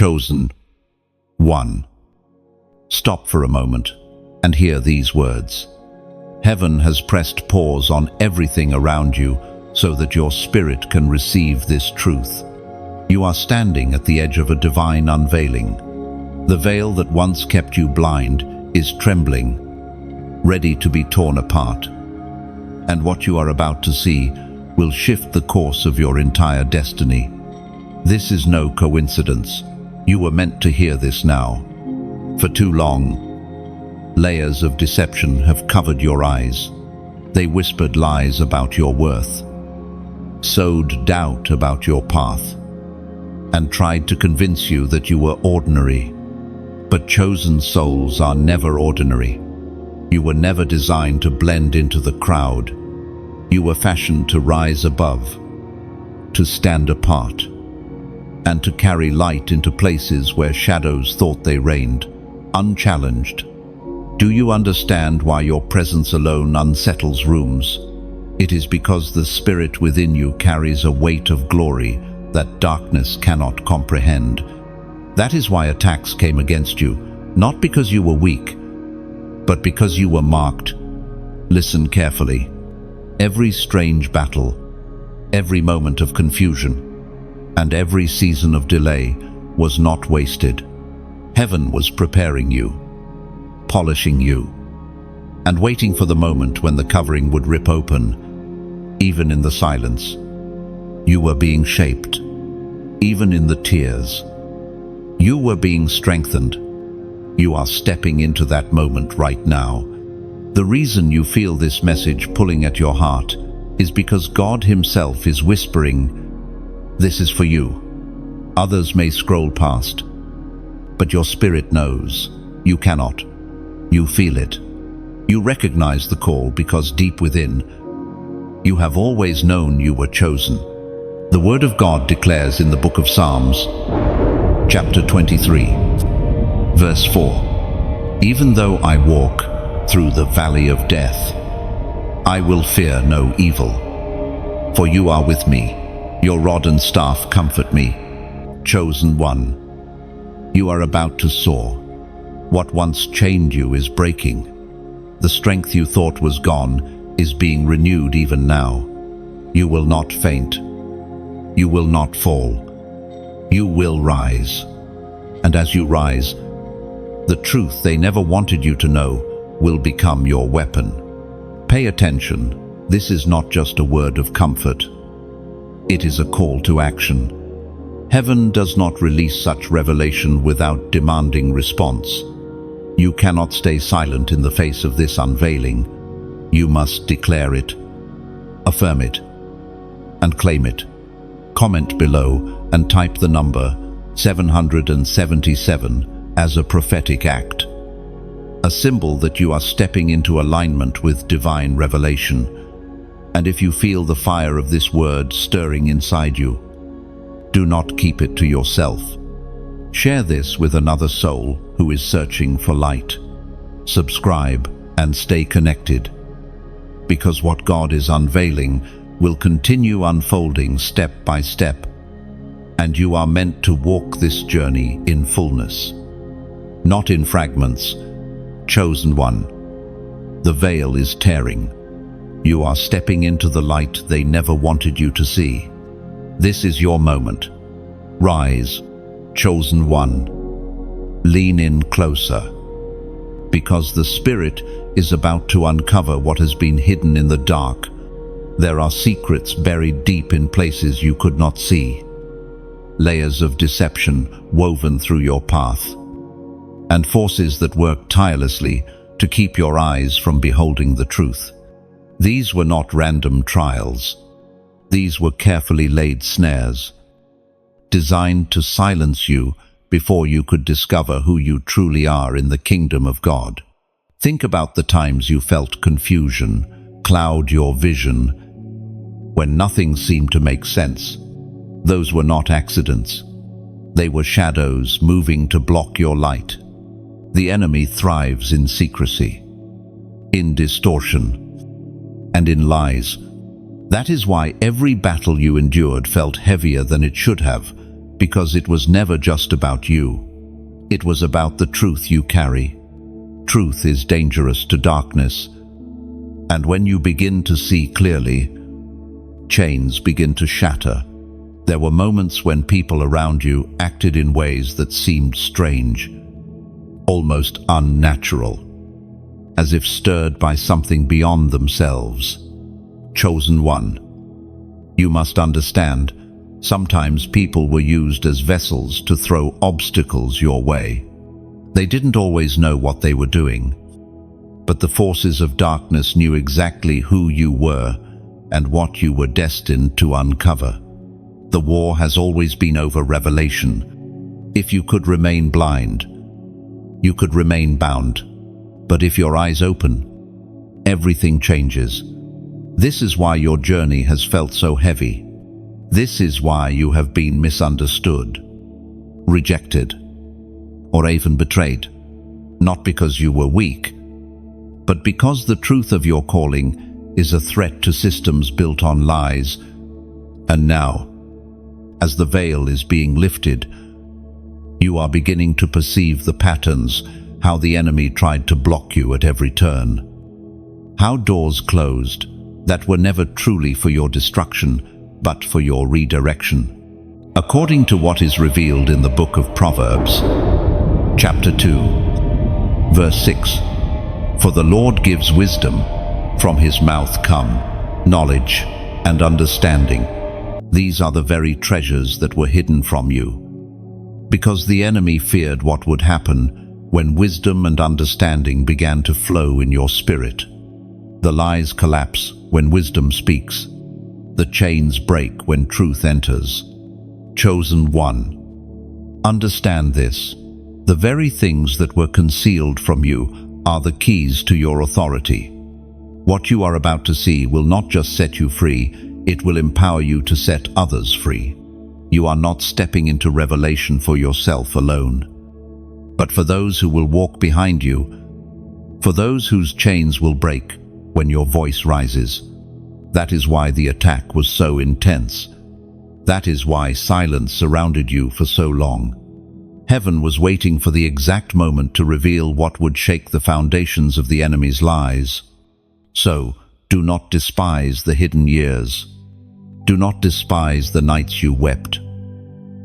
Chosen one. Stop for a moment and hear these words. Heaven has pressed pause on everything around you so that your spirit can receive this truth. You are standing at the edge of a divine unveiling. The veil that once kept you blind is trembling, ready to be torn apart. And what you are about to see will shift the course of your entire destiny. This is no coincidence. You were meant to hear this now. For too long, layers of deception have covered your eyes. They whispered lies about your worth, sowed doubt about your path, and tried to convince you that you were ordinary. But chosen souls are never ordinary. You were never designed to blend into the crowd. You were fashioned to rise above, to stand apart, and to carry light into places where shadows thought they reigned, unchallenged. Do you understand why your presence alone unsettles rooms? It is because the spirit within you carries a weight of glory that darkness cannot comprehend. That is why attacks came against you, not because you were weak, but because you were marked. Listen carefully. Every strange battle, every moment of confusion, and every season of delay was not wasted. Heaven was preparing you, polishing you, and waiting for the moment when the covering would rip open. Even in the silence, you were being shaped. Even in the tears, you were being strengthened. You are stepping into that moment right now. The reason you feel this message pulling at your heart is because God Himself is whispering, "This is for you." Others may scroll past, but your spirit knows. You cannot. You feel it. You recognize the call because deep within, you have always known you were chosen. The Word of God declares in the book of Psalms, chapter 23, verse 4, "Even though I walk through the valley of death, I will fear no evil, for you are with me. Your rod and staff comfort me." Chosen one, you are about to soar. What once chained you is breaking. The strength you thought was gone is being renewed even now. You will not faint. You will not fall. You will rise. And as you rise, the truth they never wanted you to know will become your weapon. Pay attention. This is not just a word of comfort. It is a call to action. Heaven does not release such revelation without demanding response. You cannot stay silent in the face of this unveiling. You must declare it, affirm it, and claim it. Comment below and type the number 777 as a prophetic act, a symbol that you are stepping into alignment with divine revelation. And if you feel the fire of this word stirring inside you, do not keep it to yourself. Share this with another soul who is searching for light. Subscribe and stay connected, because what God is unveiling will continue unfolding step by step, and you are meant to walk this journey in fullness, not in fragments. Chosen one, the veil is tearing. You are stepping into the light they never wanted you to see. This is your moment. Rise, chosen one. Lean in closer, because the Spirit is about to uncover what has been hidden in the dark. There are secrets buried deep in places you could not see, layers of deception woven through your path, and forces that work tirelessly to keep your eyes from beholding the truth. These were not random trials. These were carefully laid snares, designed to silence you before you could discover who you truly are in the kingdom of God. Think about the times you felt confusion cloud your vision, when nothing seemed to make sense. Those were not accidents. They were shadows moving to block your light. The enemy thrives in secrecy, in distortion, and in lies. That is why every battle you endured felt heavier than it should have, because it was never just about you. It was about the truth you carry. Truth is dangerous to darkness, and when you begin to see clearly, chains begin to shatter. There were moments when people around you acted in ways that seemed strange, almost unnatural, as if stirred by something beyond themselves. Chosen one. You must understand, sometimes people were used as vessels to throw obstacles your way. They didn't always know what they were doing, but the forces of darkness knew exactly who you were and what you were destined to uncover. The war has always been over revelation. If you could remain blind, you could remain bound. But if your eyes open, everything changes. This is why your journey has felt so heavy. This is why you have been misunderstood, rejected, or even betrayed. Not because you were weak, but because the truth of your calling is a threat to systems built on lies. And now, as the veil is being lifted, you are beginning to perceive the patterns, how the enemy tried to block you at every turn. How doors closed that were never truly for your destruction, but for your redirection. According to what is revealed in the book of Proverbs, chapter 2, verse 6, "For the Lord gives wisdom, from his mouth come knowledge and understanding." These are the very treasures that were hidden from you, because the enemy feared what would happen when wisdom and understanding began to flow in your spirit. The lies collapse when wisdom speaks. The chains break when truth enters. Chosen one. Understand this. The very things that were concealed from you are the keys to your authority. What you are about to see will not just set you free, it will empower you to set others free. You are not stepping into revelation for yourself alone, but for those who will walk behind you, for those whose chains will break when your voice rises. That is why the attack was so intense. That is why silence surrounded you for so long. Heaven was waiting for the exact moment to reveal what would shake the foundations of the enemy's lies. So, do not despise the hidden years. Do not despise the nights you wept,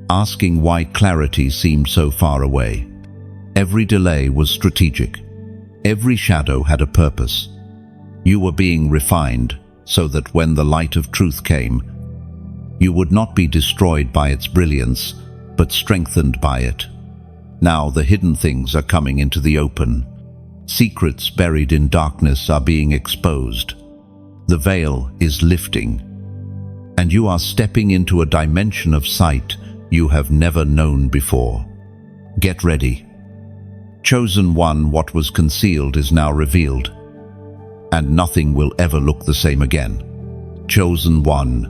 asking why clarity seemed so far away. Every delay was strategic. Every shadow had a purpose. You were being refined so that when the light of truth came, you would not be destroyed by its brilliance, but strengthened by it. Now the hidden things are coming into the open. Secrets buried in darkness are being exposed. The veil is lifting, and you are stepping into a dimension of sight you have never known before. Get ready. Chosen one, what was concealed is now revealed, and nothing will ever look the same again. Chosen one.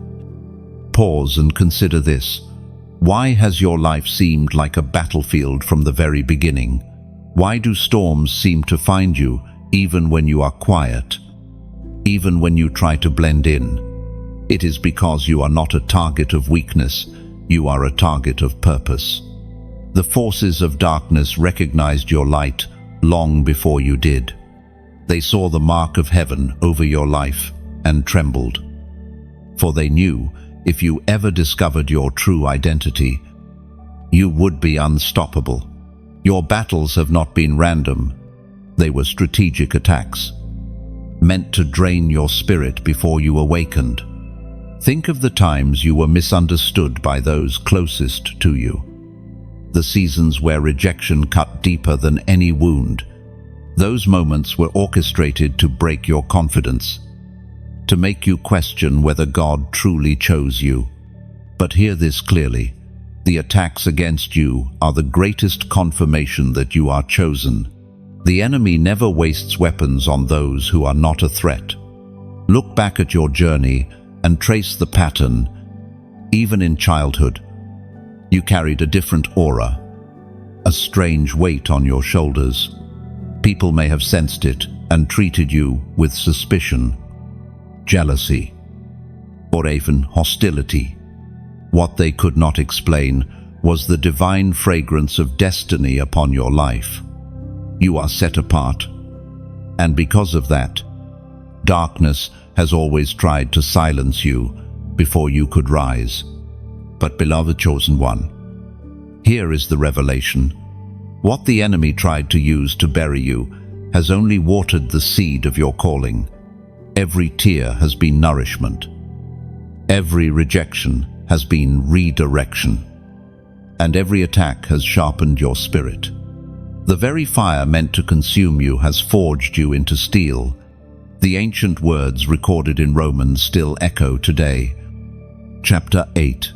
Pause and consider this. Why has your life seemed like a battlefield from the very beginning? Why do storms seem to find you even when you are quiet, even when you try to blend in? It is because you are not a target of weakness, you are a target of purpose. The forces of darkness recognized your light long before you did. They saw the mark of heaven over your life and trembled. For they knew if you ever discovered your true identity, you would be unstoppable. Your battles have not been random. They were strategic attacks, meant to drain your spirit before you awakened. Think of the times you were misunderstood by those closest to you. The seasons where rejection cut deeper than any wound. Those moments were orchestrated to break your confidence, to make you question whether God truly chose you. But hear this clearly. The attacks against you are the greatest confirmation that you are chosen. The enemy never wastes weapons on those who are not a threat. Look back at your journey and trace the pattern. Even in childhood, you carried a different aura, a strange weight on your shoulders. People may have sensed it and treated you with suspicion, jealousy, or even hostility. What they could not explain was the divine fragrance of destiny upon your life. You are set apart, and because of that, darkness has always tried to silence you before you could rise. But beloved chosen one, here is the revelation. What the enemy tried to use to bury you has only watered the seed of your calling. Every tear has been nourishment. Every rejection has been redirection. And every attack has sharpened your spirit. The very fire meant to consume you has forged you into steel. The ancient words recorded in Romans still echo today. Chapter 8,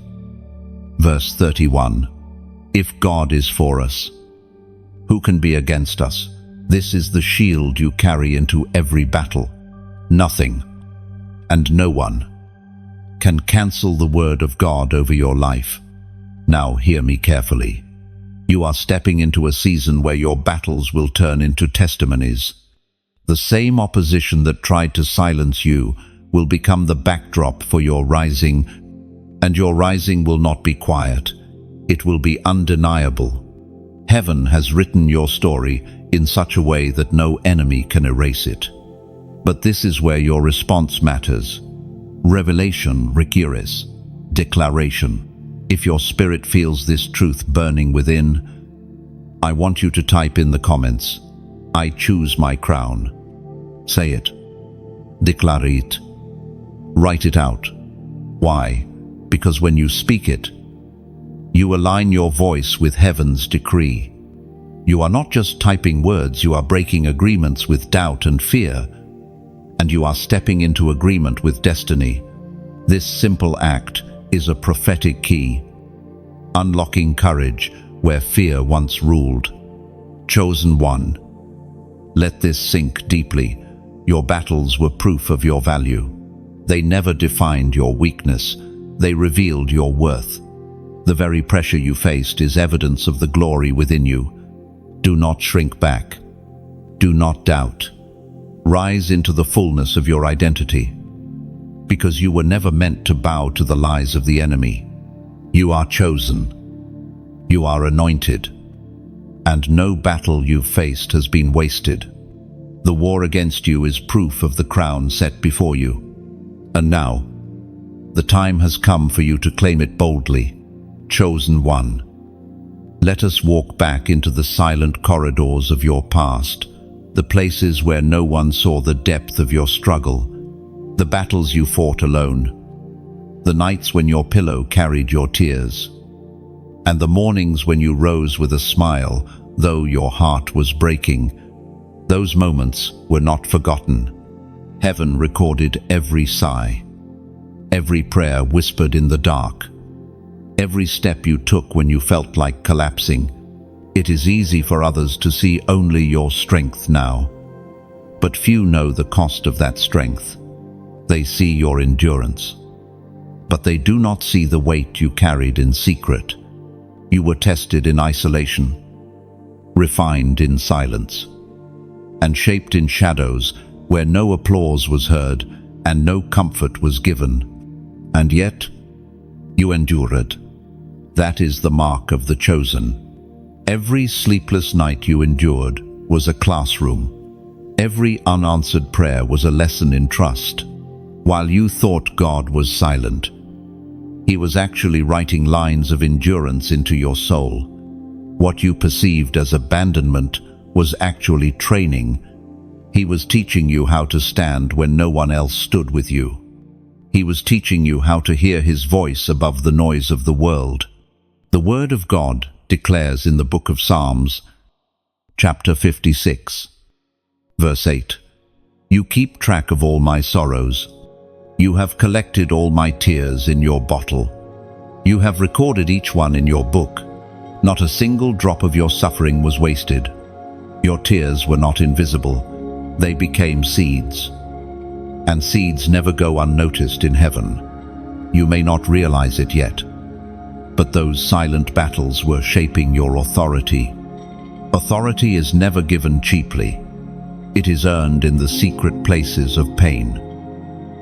verse 31. If God is for us, who can be against us? This is the shield you carry into every battle. Nothing, and no one, can cancel the word of God over your life. Now hear me carefully. You are stepping into a season where your battles will turn into testimonies. The same opposition that tried to silence you will become the backdrop for your rising, and your rising will not be quiet. It will be undeniable. Heaven has written your story in such a way that no enemy can erase it. But this is where your response matters. Revelation requires declaration. If your spirit feels this truth burning within, I want you to type in the comments, I choose my crown. Say it. Declare it. Write it out. Why? Because when you speak it, you align your voice with heaven's decree. You are not just typing words, you are breaking agreements with doubt and fear, and you are stepping into agreement with destiny. This simple act is a prophetic key, unlocking courage where fear once ruled. Chosen one, let this sink deeply. Your battles were proof of your value. They never defined your weakness, they revealed your worth. The very pressure you faced is evidence of the glory within you. Do not shrink back. Do not doubt. Rise into the fullness of your identity. Because you were never meant to bow to the lies of the enemy. You are chosen. You are anointed. And no battle you've faced has been wasted. The war against you is proof of the crown set before you. And now, the time has come for you to claim it boldly. Chosen one. Let us walk back into the silent corridors of your past, the places where no one saw the depth of your struggle, the battles you fought alone, the nights when your pillow carried your tears, and the mornings when you rose with a smile, though your heart was breaking. Those moments were not forgotten. Heaven recorded every sigh, every prayer whispered in the dark, every step you took when you felt like collapsing. It is easy for others to see only your strength now, but few know the cost of that strength. They see your endurance, but they do not see the weight you carried in secret. You were tested in isolation, refined in silence, and shaped in shadows where no applause was heard and no comfort was given. And yet, you endured. That is the mark of the chosen. Every sleepless night you endured was a classroom. Every unanswered prayer was a lesson in trust. While you thought God was silent, He was actually writing lines of endurance into your soul. What you perceived as abandonment was actually training. He was teaching you how to stand when no one else stood with you. He was teaching you how to hear His voice above the noise of the world. The Word of God declares in the book of Psalms, chapter 56, verse 8, You keep track of all my sorrows. You have collected all my tears in your bottle. You have recorded each one in your book. Not a single drop of your suffering was wasted. Your tears were not invisible. They became seeds. And seeds never go unnoticed in heaven. You may not realize it yet, but those silent battles were shaping your authority. Authority is never given cheaply. It is earned in the secret places of pain,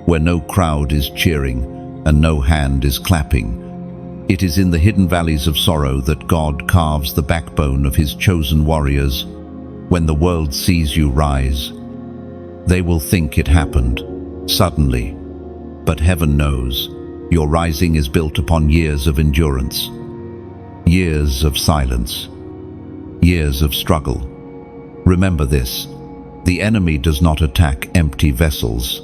where no crowd is cheering and no hand is clapping. It is in the hidden valleys of sorrow that God carves the backbone of his chosen warriors. When the world sees you rise, they will think it happened suddenly. But heaven knows, your rising is built upon years of endurance, years of silence, years of struggle. Remember this, the enemy does not attack empty vessels.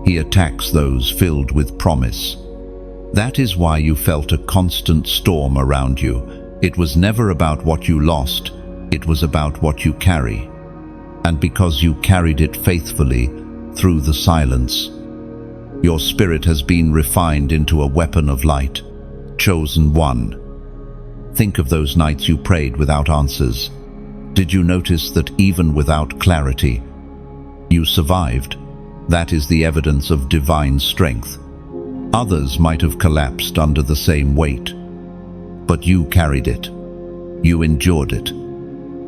He attacks those filled with promise. That is why you felt a constant storm around you. It was never about what you lost, it was about what you carry. And because you carried it faithfully through the silence, your spirit has been refined into a weapon of light, chosen one. Think of those nights you prayed without answers. Did you notice that even without clarity, you survived? That is the evidence of divine strength. Others might have collapsed under the same weight, but you carried it. You endured it.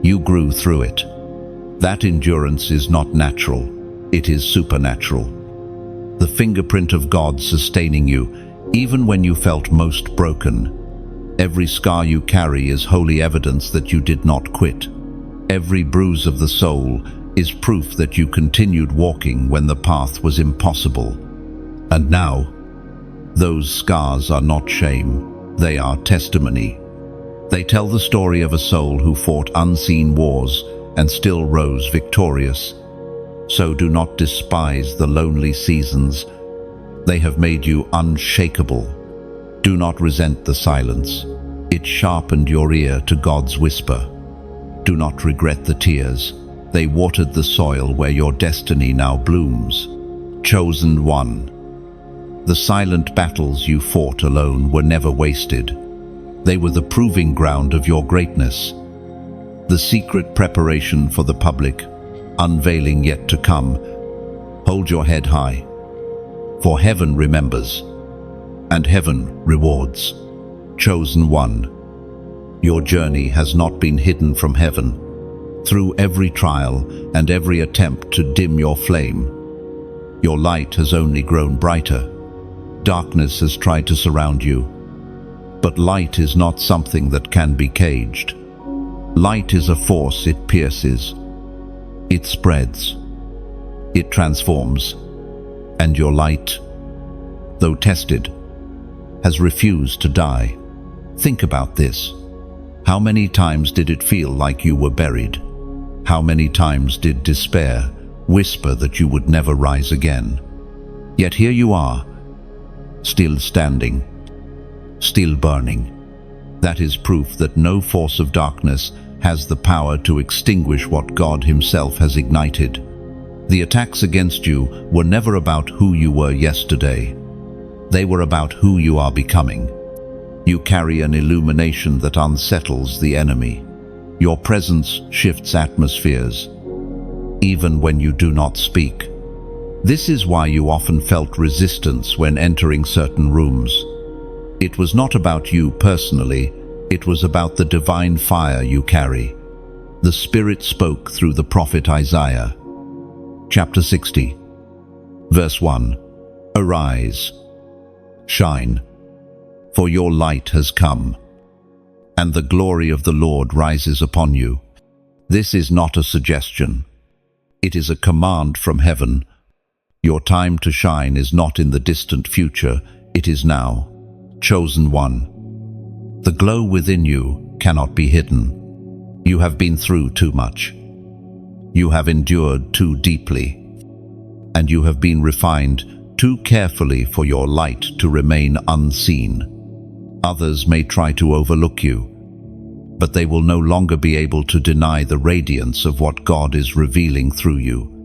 You grew through it. That endurance is not natural, it is supernatural. The fingerprint of God sustaining you, even when you felt most broken. Every scar you carry is holy evidence that you did not quit. Every bruise of the soul is proof that you continued walking when the path was impossible. And now, those scars are not shame, they are testimony. They tell the story of a soul who fought unseen wars and still rose victorious. So do not despise the lonely seasons. They have made you unshakable. Do not resent the silence. It sharpened your ear to God's whisper. Do not regret the tears. They watered the soil where your destiny now blooms. Chosen one. The silent battles you fought alone were never wasted. They were the proving ground of your greatness. The secret preparation for the public, unveiling yet to come. Hold your head high, for heaven remembers, and heaven rewards. Chosen one. Your journey has not been hidden from heaven. Through every trial and every attempt to dim your flame, your light has only grown brighter. Darkness has tried to surround you, but light is not something that can be caged. Light is a force, it pierces, it spreads, it transforms, and your light, though tested, has refused to die. Think about this. How many times did it feel like you were buried? How many times did despair whisper that you would never rise again? Yet here you are, still standing, still burning. That is proof that no force of darkness has the power to extinguish what God Himself has ignited. The attacks against you were never about who you were yesterday. They were about who you are becoming. You carry an illumination that unsettles the enemy. Your presence shifts atmospheres, even when you do not speak. This is why you often felt resistance when entering certain rooms. It was not about you personally, it was about the divine fire you carry. The Spirit spoke through the prophet Isaiah. Chapter 60, verse 1. Arise, shine, for your light has come, and the glory of the Lord rises upon you. This is not a suggestion. It is a command from heaven. Your time to shine is not in the distant future, it is now. Chosen one. The glow within you cannot be hidden. You have been through too much. You have endured too deeply. And you have been refined too carefully for your light to remain unseen. Others may try to overlook you, but they will no longer be able to deny the radiance of what God is revealing through you.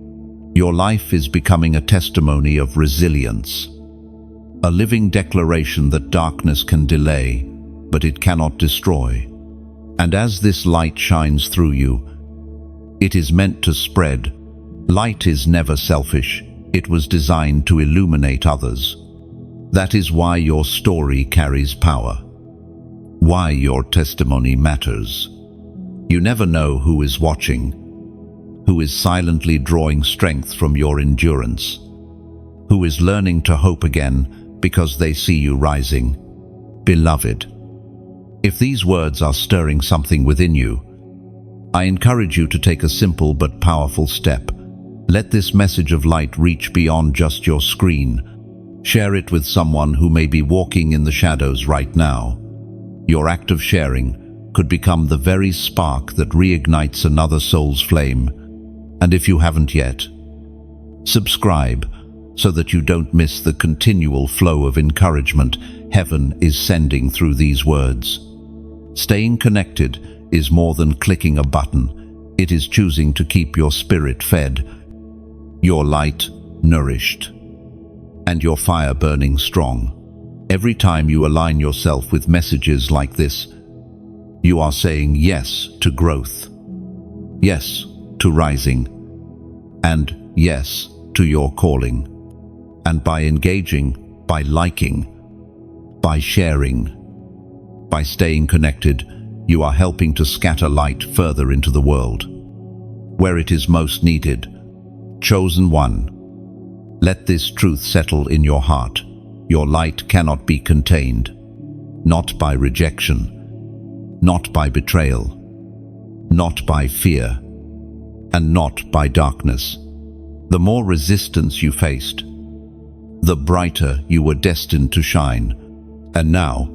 Your life is becoming a testimony of resilience, a living declaration that darkness can delay, but it cannot destroy. And as this light shines through you, it is meant to spread. Light is never selfish. It was designed to illuminate others. That is why your story carries power, why your testimony matters. You never know who is watching, who is silently drawing strength from your endurance, who is learning to hope again because they see you rising. Beloved, if these words are stirring something within you, I encourage you to take a simple but powerful step. Let this message of light reach beyond just your screen. Share it with someone who may be walking in the shadows right now. Your act of sharing could become the very spark that reignites another soul's flame. And if you haven't yet, subscribe so that you don't miss the continual flow of encouragement heaven is sending through these words. Staying connected is more than clicking a button. It is choosing to keep your spirit fed, your light nourished, and your fire burning strong. Every time you align yourself with messages like this, you are saying yes to growth, yes to rising, and yes to your calling. And by engaging, by liking, by sharing, by staying connected, you are helping to scatter light further into the world, where it is most needed. Chosen one, let this truth settle in your heart. Your light cannot be contained, not by rejection, not by betrayal, not by fear, and not by darkness. The more resistance you faced, the brighter you were destined to shine. And now,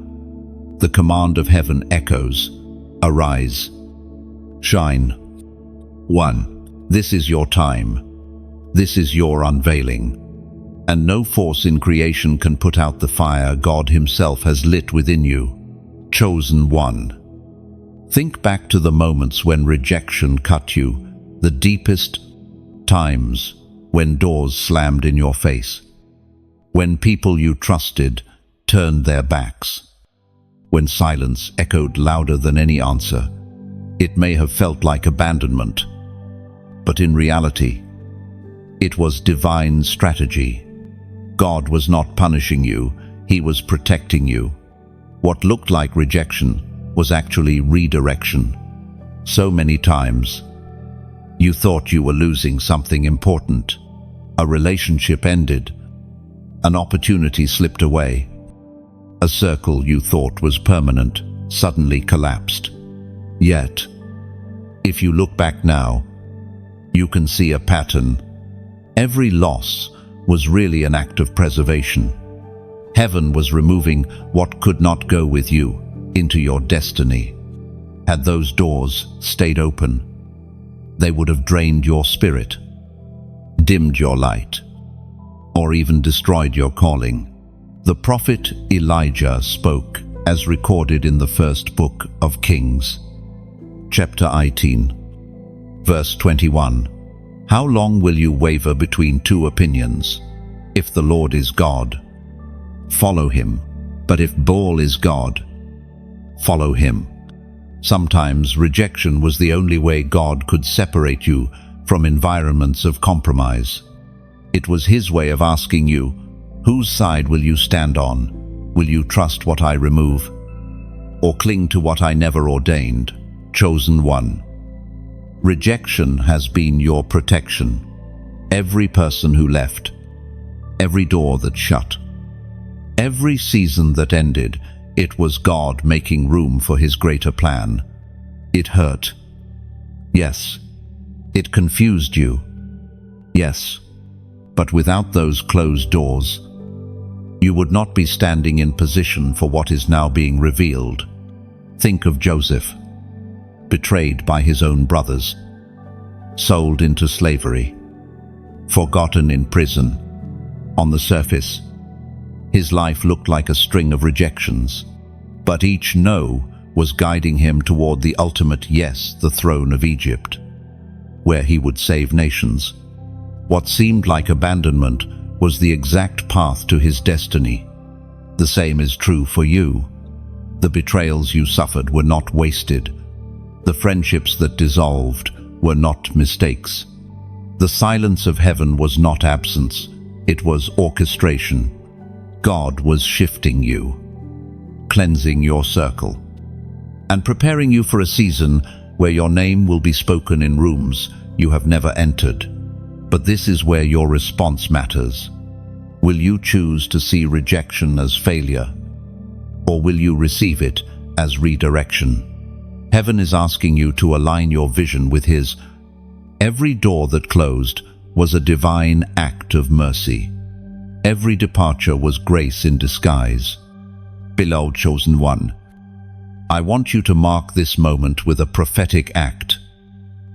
the command of heaven echoes, arise, shine. 1. This is your time. This is your unveiling. And no force in creation can put out the fire God Himself has lit within you. Chosen one. Think back to the moments when rejection cut you, the deepest times when doors slammed in your face, when people you trusted turned their backs, when silence echoed louder than any answer. It may have felt like abandonment, but in reality, it was divine strategy. God was not punishing you, He was protecting you. What looked like rejection was actually redirection. So many times, you thought you were losing something important. A relationship ended. An opportunity slipped away. A circle you thought was permanent suddenly collapsed. Yet, if you look back now, you can see a pattern. Every loss was really an act of preservation. Heaven was removing what could not go with you into your destiny. Had those doors stayed open, they would have drained your spirit, dimmed your light, or even destroyed your calling. The prophet Elijah spoke, as recorded in the first book of Kings, chapter 18, verse 21. How long will you waver between two opinions? If the Lord is God, follow Him. But if Baal is God, follow him. Sometimes rejection was the only way God could separate you from environments of compromise. It was His way of asking you, whose side will you stand on? Will you trust what I remove, or cling to what I never ordained? Chosen one. Rejection has been your protection. Every person who left, every door that shut, every season that ended, it was God making room for His greater plan. It hurt. Yes. It confused you. Yes. But without those closed doors, you would not be standing in position for what is now being revealed. Think of Joseph, betrayed by his own brothers, sold into slavery, forgotten in prison. On the surface, his life looked like a string of rejections, but each no was guiding him toward the ultimate yes, the throne of Egypt, where he would save nations. What seemed like abandonment was the exact path to his destiny. The same is true for you. The betrayals you suffered were not wasted. The friendships that dissolved were not mistakes. The silence of heaven was not absence, it was orchestration. God was shifting you, cleansing your circle, and preparing you for a season where your name will be spoken in rooms you have never entered. But this is where your response matters. Will you choose to see rejection as failure, or will you receive it as redirection? Heaven is asking you to align your vision with His. Every door that closed was a divine act of mercy. Every departure was grace in disguise. Beloved chosen one, I want you to mark this moment with a prophetic act.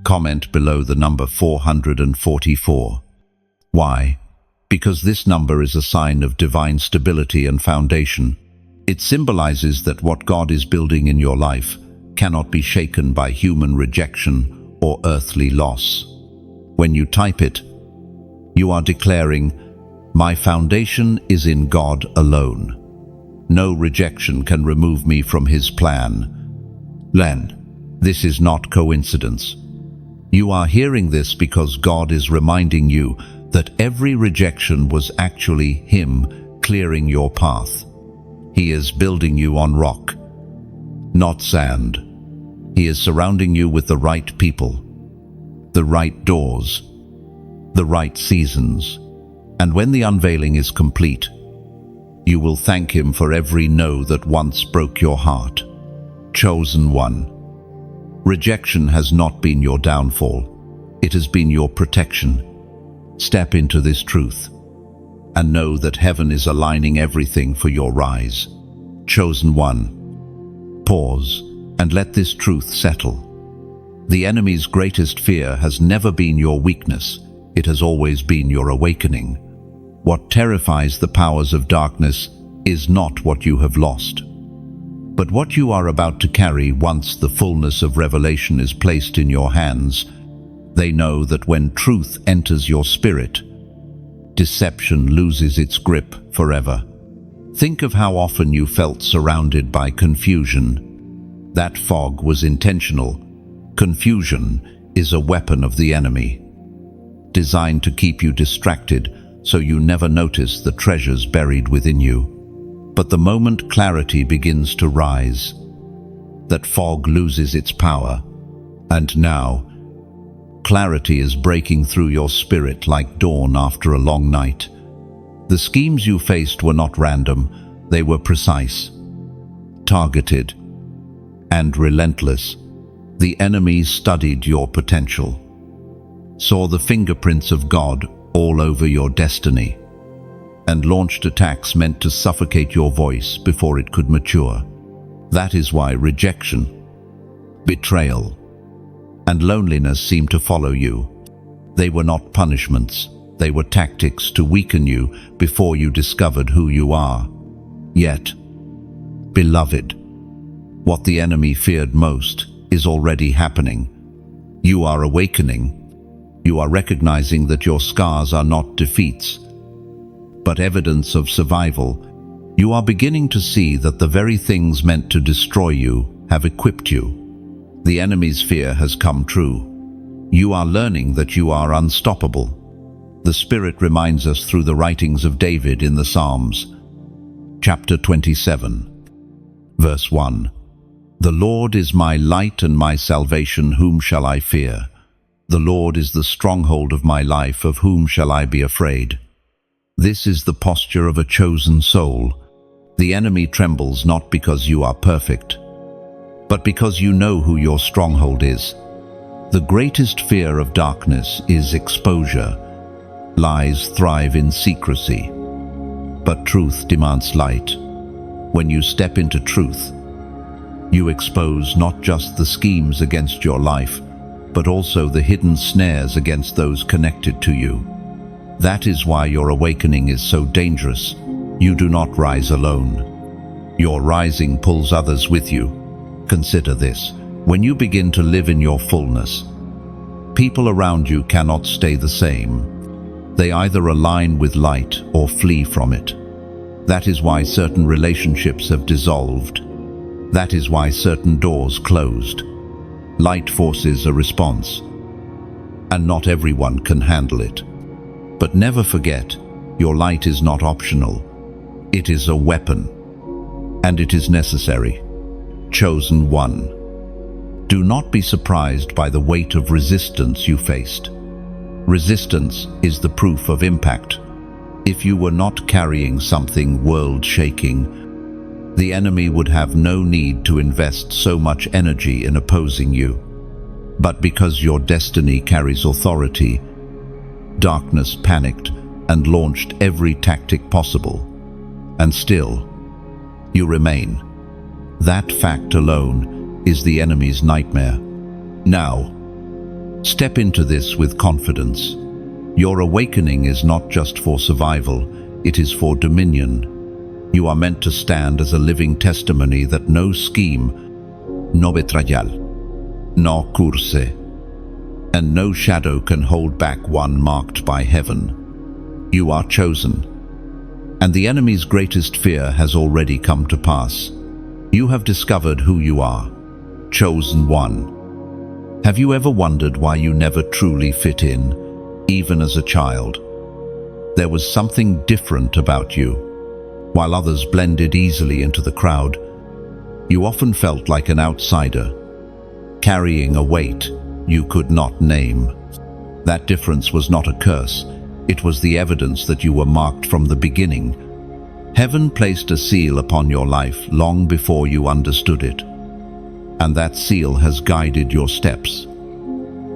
Comment below the number 444. Why? Because this number is a sign of divine stability and foundation. It symbolizes that what God is building in your life cannot be shaken by human rejection or earthly loss. When you type it, you are declaring, "My foundation is in God alone. No rejection can remove me from His plan." Len, this is not coincidence. You are hearing this because God is reminding you that every rejection was actually Him clearing your path. He is building you on rock, not sand. He is surrounding you with the right people, the right doors, the right seasons. And when the unveiling is complete, you will thank Him for every no that once broke your heart. Chosen one, rejection has not been your downfall. It has been your protection. Step into this truth and know that heaven is aligning everything for your rise. Chosen one, pause and let this truth settle. The enemy's greatest fear has never been your weakness. It has always been your awakening. What terrifies the powers of darkness is not what you have lost, but what you are about to carry once the fullness of revelation is placed in your hands. They know that when truth enters your spirit, deception loses its grip forever. Think of how often you felt surrounded by confusion. That fog was intentional. Confusion is a weapon of the enemy, designed to keep you distracted so you never notice the treasures buried within you. But the moment clarity begins to rise, that fog loses its power. And now, clarity is breaking through your spirit like dawn after a long night. The schemes you faced were not random. They were precise, targeted, and relentless. The enemy studied your potential, saw the fingerprints of God all over your destiny, and launched attacks meant to suffocate your voice before it could mature. That is why rejection, betrayal, and loneliness seemed to follow you. They were not punishments. They were tactics to weaken you before you discovered who you are. Yet, beloved, what the enemy feared most is already happening. You are awakening. You are recognizing that your scars are not defeats, but evidence of survival. You are beginning to see that the very things meant to destroy you have equipped you. The enemy's fear has come true. You are learning that you are unstoppable. The Spirit reminds us through the writings of David in the Psalms. Chapter 27, verse 1. The Lord is my light and my salvation, whom shall I fear? The Lord is the stronghold of my life, of whom shall I be afraid? This is the posture of a chosen soul. The enemy trembles not because you are perfect, but because you know who your stronghold is. The greatest fear of darkness is exposure. Lies thrive in secrecy, but truth demands light. When you step into truth, you expose not just the schemes against your life, but also the hidden snares against those connected to you. That is why your awakening is so dangerous. You do not rise alone. Your rising pulls others with you. Consider this. When you begin to live in your fullness, people around you cannot stay the same. They either align with light or flee from it. That is why certain relationships have dissolved. That is why certain doors closed. Light forces a response, and not everyone can handle it. But never forget, your light is not optional. It is a weapon, and it is necessary. Chosen one. Do not be surprised by the weight of resistance you faced. Resistance is the proof of impact. If you were not carrying something world-shaking, The enemy would have no need to invest so much energy in opposing you. But because your destiny carries authority, darkness panicked and launched every tactic possible. And still, you remain. That fact alone is the enemy's nightmare. Now, step into this with confidence. Your awakening is not just for survival, it is for dominion. You are meant to stand as a living testimony that no scheme, no betrayal, no curse, and no shadow can hold back one marked by heaven. You are chosen, and the enemy's greatest fear has already come to pass. You have discovered who you are, chosen one. Have you ever wondered why you never truly fit in, even as a child? There was something different about you. While others blended easily into the crowd, you often felt like an outsider, carrying a weight you could not name. That difference was not a curse, it was the evidence that you were marked from the beginning. Heaven placed a seal upon your life long before you understood it, and that seal has guided your steps.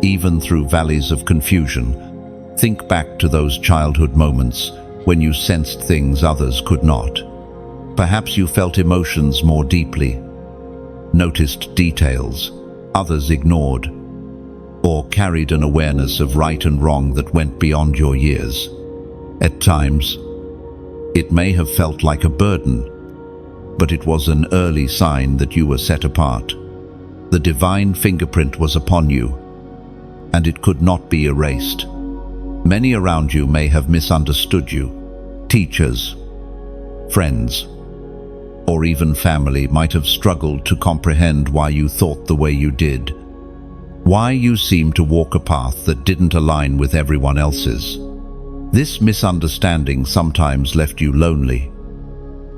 Even through valleys of confusion, think back to those childhood moments when you sensed things others could not. Perhaps you felt emotions more deeply, noticed details others ignored, or carried an awareness of right and wrong that went beyond your years. At times, it may have felt like a burden, but it was an early sign that you were set apart. The divine fingerprint was upon you, and it could not be erased. Many around you may have misunderstood you. Teachers, friends, or even family might have struggled to comprehend why you thought the way you did, why you seemed to walk a path that didn't align with everyone else's. This misunderstanding sometimes left you lonely,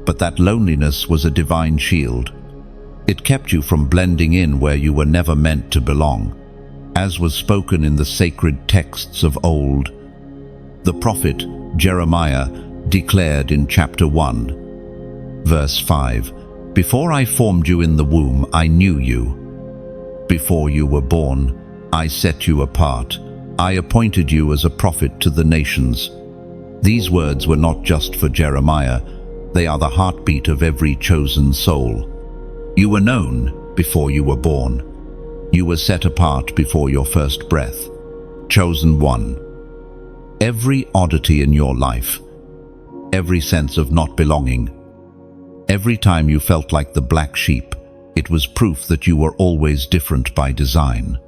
but that loneliness was a divine shield. It kept you from blending in where you were never meant to belong. As was spoken in the sacred texts of old, the prophet Jeremiah declared in chapter 1, verse 5, "Before I formed you in the womb, I knew you. Before you were born, I set you apart. I appointed you as a prophet to the nations." These words were not just for Jeremiah, they are the heartbeat of every chosen soul. You were known before you were born. You were set apart before your first breath. Chosen one. Every oddity in your life, every sense of not belonging, every time you felt like the black sheep, it was proof that you were always different by design.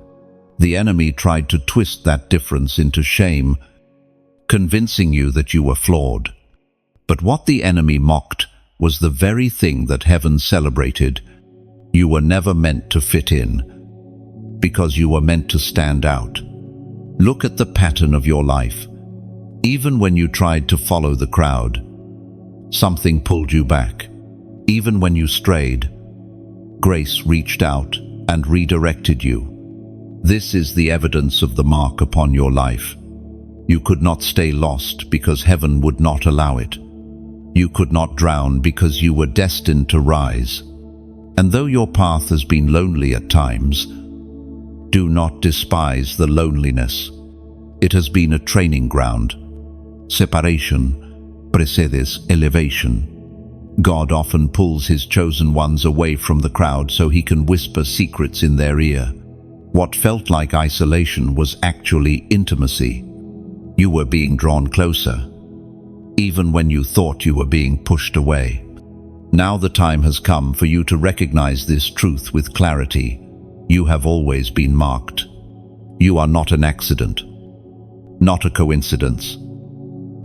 The enemy tried to twist that difference into shame, convincing you that you were flawed. But what the enemy mocked was the very thing that heaven celebrated. You were never meant to fit in, because you were meant to stand out. Look at the pattern of your life. Even when you tried to follow the crowd, something pulled you back. Even when you strayed, grace reached out and redirected you. This is the evidence of the mark upon your life. You could not stay lost because heaven would not allow it. You could not drown because you were destined to rise. And though your path has been lonely at times, do not despise the loneliness. It has been a training ground. Separation precedes elevation. God often pulls his chosen ones away from the crowd so he can whisper secrets in their ear. What felt like isolation was actually intimacy. You were being drawn closer, even when you thought you were being pushed away. Now the time has come for you to recognize this truth with clarity. You have always been marked. You are not an accident, not a coincidence,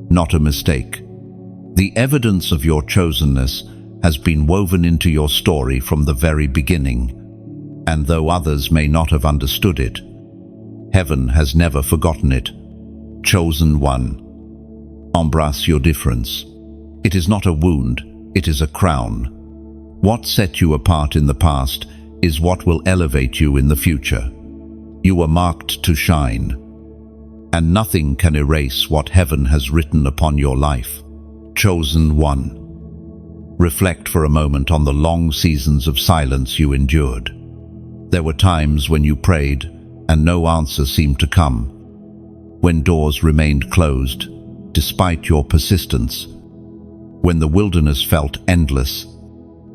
not a mistake. The evidence of your chosenness has been woven into your story from the very beginning, and though others may not have understood it, heaven has never forgotten it. Chosen one. Embrace your difference. It is not a wound, it is a crown. What set you apart in the past is what will elevate you in the future. You were marked to shine, and nothing can erase what heaven has written upon your life. Chosen one. Reflect for a moment on the long seasons of silence you endured. There were times when you prayed and no answer seemed to come, when doors remained closed despite your persistence, when the wilderness felt endless.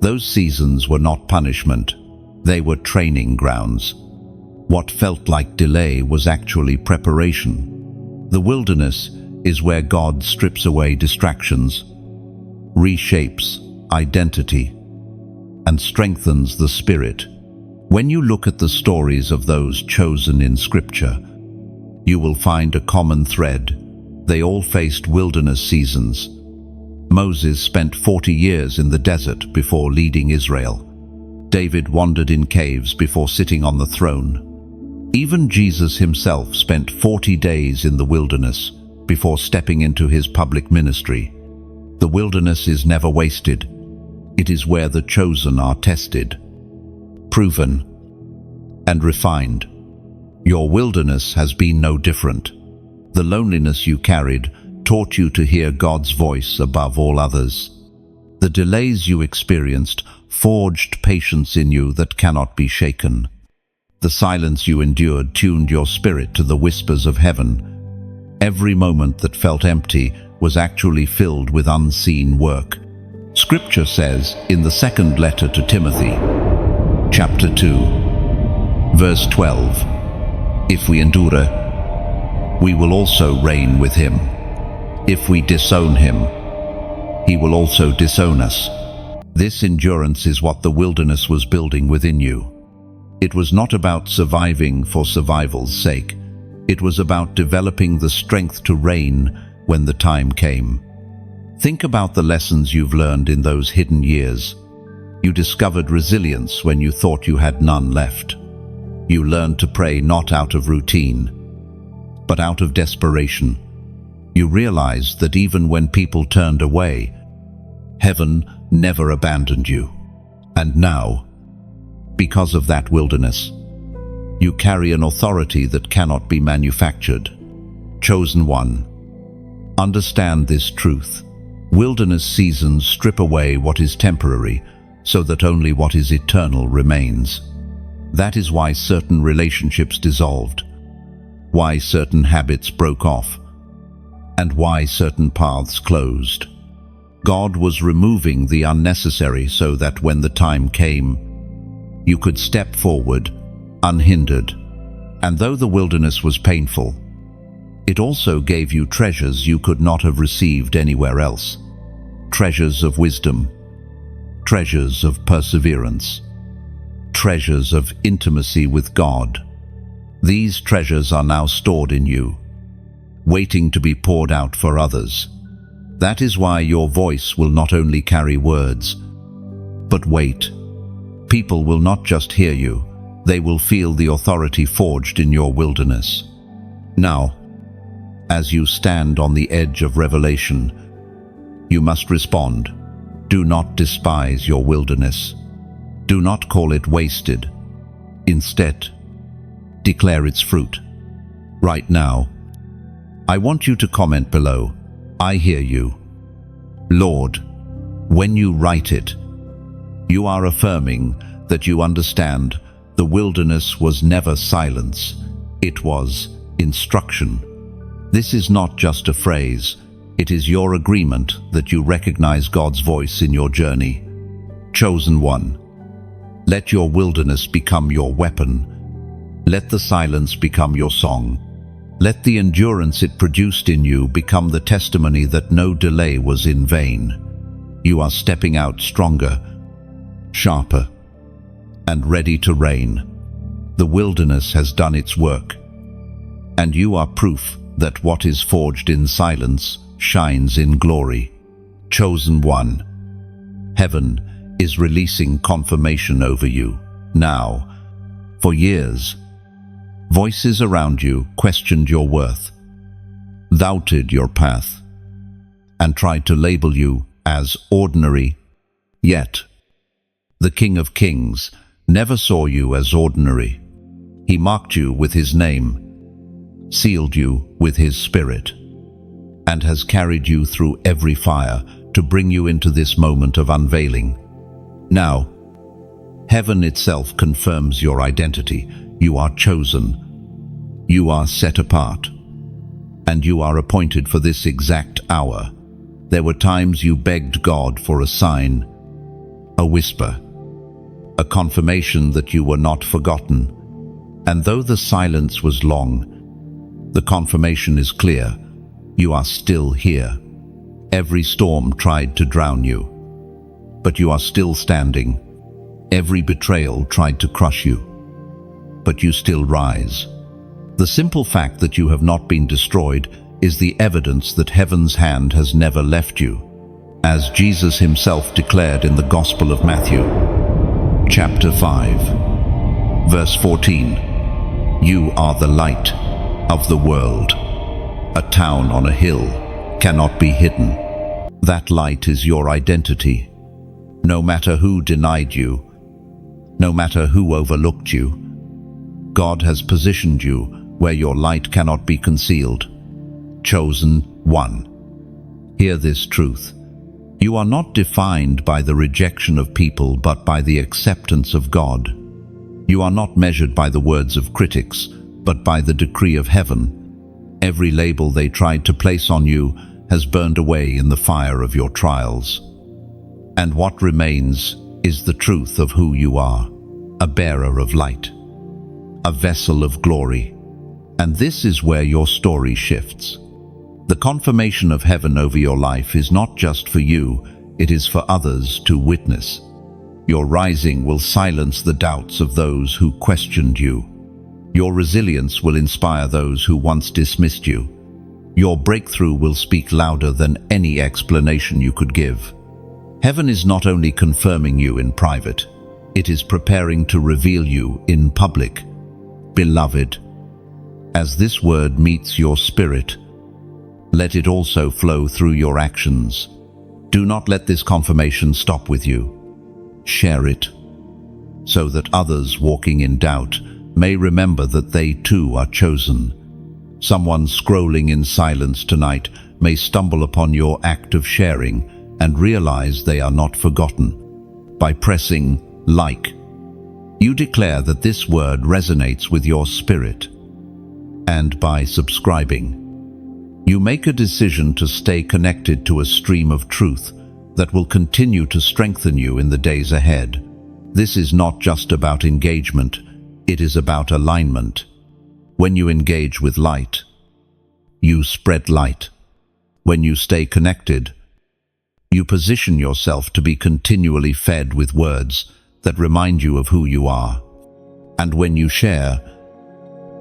Those seasons were not punishment, they were training grounds. What felt like delay was actually preparation. The wilderness is where God strips away distractions, reshapes identity, and strengthens the spirit. When you look at the stories of those chosen in Scripture, you will find a common thread. They all faced wilderness seasons. Moses spent 40 years in the desert before leading Israel. David wandered in caves before sitting on the throne. Even Jesus himself spent 40 days in the wilderness before stepping into his public ministry. The wilderness is never wasted. It is where the chosen are tested, proven, and refined. Your wilderness has been no different. The loneliness you carried taught you to hear God's voice above all others. The delays you experienced forged patience in you that cannot be shaken. The silence you endured tuned your spirit to the whispers of heaven. Every moment that felt empty was actually filled with unseen work. Scripture says in the second letter to Timothy, chapter 2, verse 12, "If we endure, we will also reign with him. If we disown him, he will also disown us." This endurance is what the wilderness was building within you. It was not about surviving for survival's sake. It was about developing the strength to reign when the time came. Think about the lessons you've learned in those hidden years. You discovered resilience when you thought you had none left. You learned to pray not out of routine, but out of desperation. You realized that even when people turned away, heaven never abandoned you. And now, because of that wilderness, you carry an authority that cannot be manufactured. Chosen one, understand this truth. Wilderness seasons strip away what is temporary so that only what is eternal remains. That is why certain relationships dissolved, why certain habits broke off, and why certain paths closed. God was removing the unnecessary so that when the time came, you could step forward unhindered. And though the wilderness was painful, it also gave you treasures you could not have received anywhere else. Treasures of wisdom, treasures of perseverance, treasures of intimacy with God. These treasures are now stored in you, waiting to be poured out for others. That is why your voice will not only carry words, but weight. People will not just hear you, they will feel the authority forged in your wilderness. Now, as you stand on the edge of revelation, you must respond. Do not despise your wilderness. Do not call it wasted. Instead, declare its fruit. Right now, I want you to comment below, "I hear you." Lord, when you write it, you are affirming that you understand the wilderness was never silence, it was instruction. This is not just a phrase, it is your agreement that you recognize God's voice in your journey. Chosen one, let your wilderness become your weapon. Let the silence become your song. Let the endurance it produced in you become the testimony that no delay was in vain. You are stepping out stronger, sharper, and ready to reign. The wilderness has done its work, and you are proof that what is forged in silence shines in glory. Chosen one, heaven is releasing confirmation over you. Now, for years, voices around you questioned your worth, doubted your path, and tried to label you as ordinary. Yet, the King of Kings never saw you as ordinary. He marked you with his name, sealed you with his spirit, and has carried you through every fire, to bring you into this moment of unveiling. Now, heaven itself confirms your identity. You are chosen. You are set apart. And you are appointed for this exact hour. There were times you begged God for a sign, a whisper, a confirmation that you were not forgotten. And though the silence was long, the confirmation is clear. You are still here. Every storm tried to drown you, but you are still standing. Every betrayal tried to crush you, but you still rise. The simple fact that you have not been destroyed is the evidence that heaven's hand has never left you, as Jesus himself declared in the Gospel of Matthew, chapter 5, verse 14. You are the light of the world. A town on a hill cannot be hidden. That light is your identity. No matter who denied you, no matter who overlooked you, God has positioned you where your light cannot be concealed. Chosen one. Hear this truth. You are not defined by the rejection of people, but by the acceptance of God. You are not measured by the words of critics, but by the decree of heaven. Every label they tried to place on you has burned away in the fire of your trials. And what remains is the truth of who you are, a bearer of light, a vessel of glory. And this is where your story shifts. The confirmation of heaven over your life is not just for you, it is for others to witness. Your rising will silence the doubts of those who questioned you. Your resilience will inspire those who once dismissed you. Your breakthrough will speak louder than any explanation you could give. Heaven is not only confirming you in private, it is preparing to reveal you in public. Beloved, as this word meets your spirit, let it also flow through your actions. Do not let this confirmation stop with you. Share it, so that others walking in doubt may remember that they too are chosen. Someone scrolling in silence tonight may stumble upon your act of sharing and realize they are not forgotten. By pressing like, you declare that this word resonates with your spirit. And by subscribing, you make a decision to stay connected to a stream of truth that will continue to strengthen you in the days ahead. This is not just about engagement, it is about alignment. When you engage with light, you spread light. When you stay connected, you position yourself to be continually fed with words that remind you of who you are. And when you share,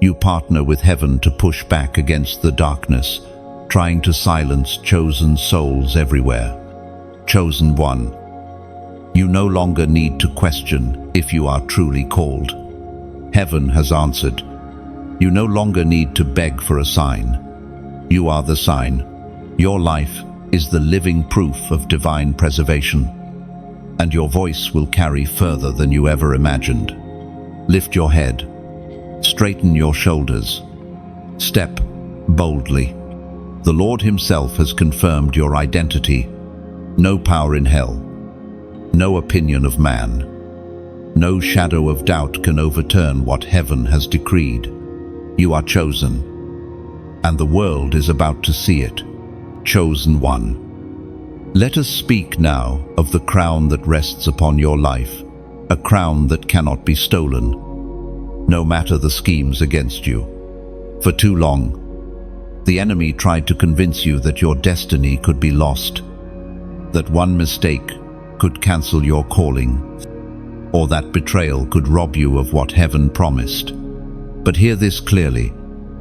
you partner with heaven to push back against the darkness, trying to silence chosen souls everywhere. Chosen one. You no longer need to question if you are truly called. Heaven has answered. You no longer need to beg for a sign. You are the sign. Your life is the living proof of divine preservation, and your voice will carry further than you ever imagined. Lift your head. Straighten your shoulders. Step boldly. The Lord himself has confirmed your identity. No power in hell, no opinion of man, no shadow of doubt can overturn what heaven has decreed. You are chosen, and the world is about to see it. Chosen one. Let us speak now of the crown that rests upon your life, a crown that cannot be stolen, no matter the schemes against you. For too long, the enemy tried to convince you that your destiny could be lost, that one mistake could cancel your calling, or that betrayal could rob you of what heaven promised. But hear this clearly: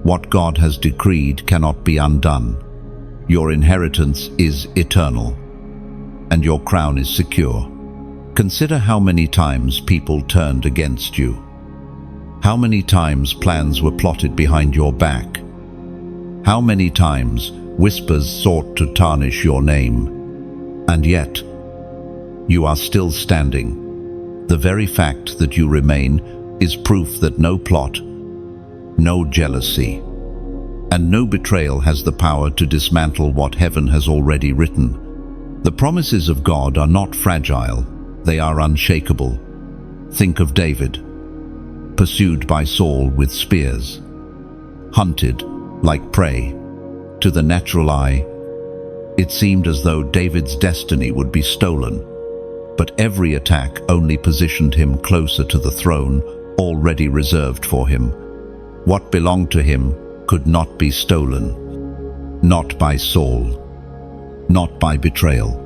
what God has decreed cannot be undone. Your inheritance is eternal, and your crown is secure. Consider how many times people turned against you. How many times plans were plotted behind your back. How many times whispers sought to tarnish your name. And yet, you are still standing. The very fact that you remain is proof that no plot, no jealousy, and no betrayal has the power to dismantle what heaven has already written. The promises of God are not fragile, they are unshakable. Think of David, pursued by Saul with spears, hunted like prey. To the natural eye, it seemed as though David's destiny would be stolen, but every attack only positioned him closer to the throne already reserved for him. What belonged to him could not be stolen, not by Saul, not by betrayal,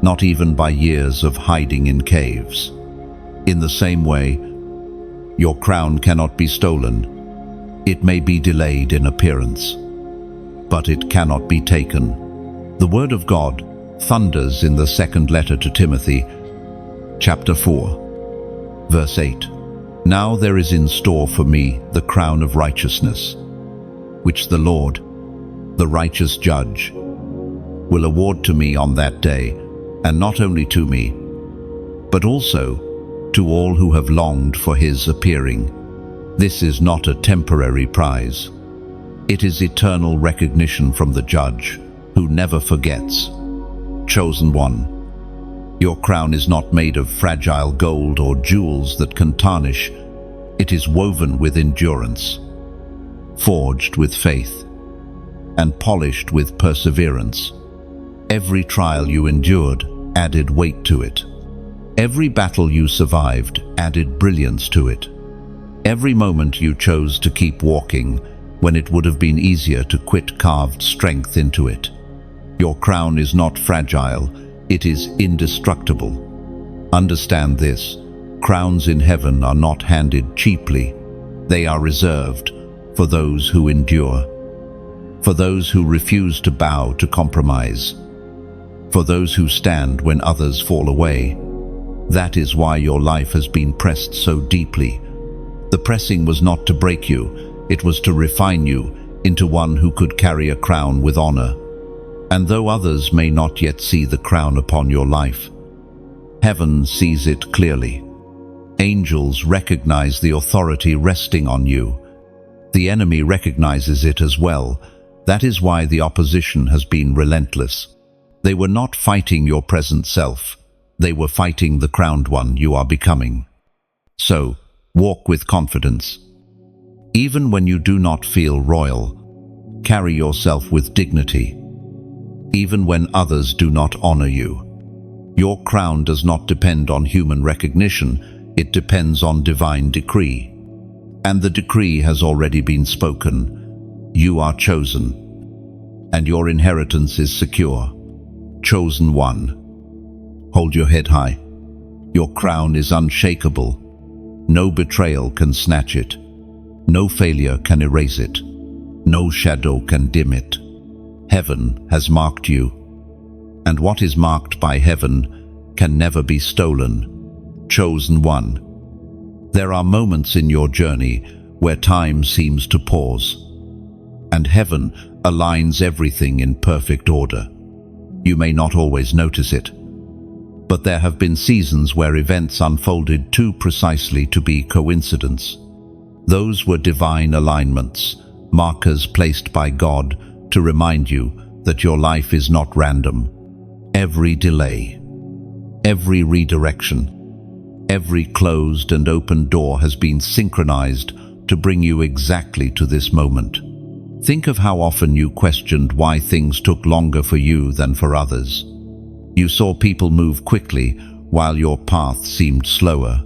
not even by years of hiding in caves. In the same way, your crown cannot be stolen. It may be delayed in appearance, but it cannot be taken. The word of God thunders in the second letter to Timothy, chapter 4, verse 8. Now there is in store for me the crown of righteousness, which the Lord, the righteous judge, will award to me on that day, and not only to me, but also to all who have longed for his appearing. This is not a temporary prize. It is eternal recognition from the judge, who never forgets. Chosen one, your crown is not made of fragile gold or jewels that can tarnish. It is woven with endurance, forged with faith, and polished with perseverance. Every trial you endured added weight to it. Every battle you survived added brilliance to it. Every moment you chose to keep walking when it would have been easier to quit carved strength into it. Your crown is not fragile, it is indestructible. Understand this: crowns in heaven are not handed cheaply. They are reserved for those who endure, for those who refuse to bow to compromise, for those who stand when others fall away. That is why your life has been pressed so deeply. The pressing was not to break you, it was to refine you into one who could carry a crown with honor. And though others may not yet see the crown upon your life, heaven sees it clearly. Angels recognize the authority resting on you. The enemy recognizes it as well. That is why the opposition has been relentless. They were not fighting your present self. They were fighting the crowned one you are becoming. So, walk with confidence. Even when you do not feel royal, carry yourself with dignity. Even when others do not honor you. Your crown does not depend on human recognition, it depends on divine decree. And the decree has already been spoken. You are chosen, and your inheritance is secure. Chosen one. Hold your head high. Your crown is unshakable. No betrayal can snatch it. No failure can erase it. No shadow can dim it. Heaven has marked you, and what is marked by heaven can never be stolen. Chosen one. There are moments in your journey where time seems to pause, and heaven aligns everything in perfect order. You may not always notice it, but there have been seasons where events unfolded too precisely to be coincidence. Those were divine alignments, markers placed by God to remind you that your life is not random. Every delay, every redirection, every closed and open door has been synchronized to bring you exactly to this moment. Think of how often you questioned why things took longer for you than for others. You saw people move quickly while your path seemed slower,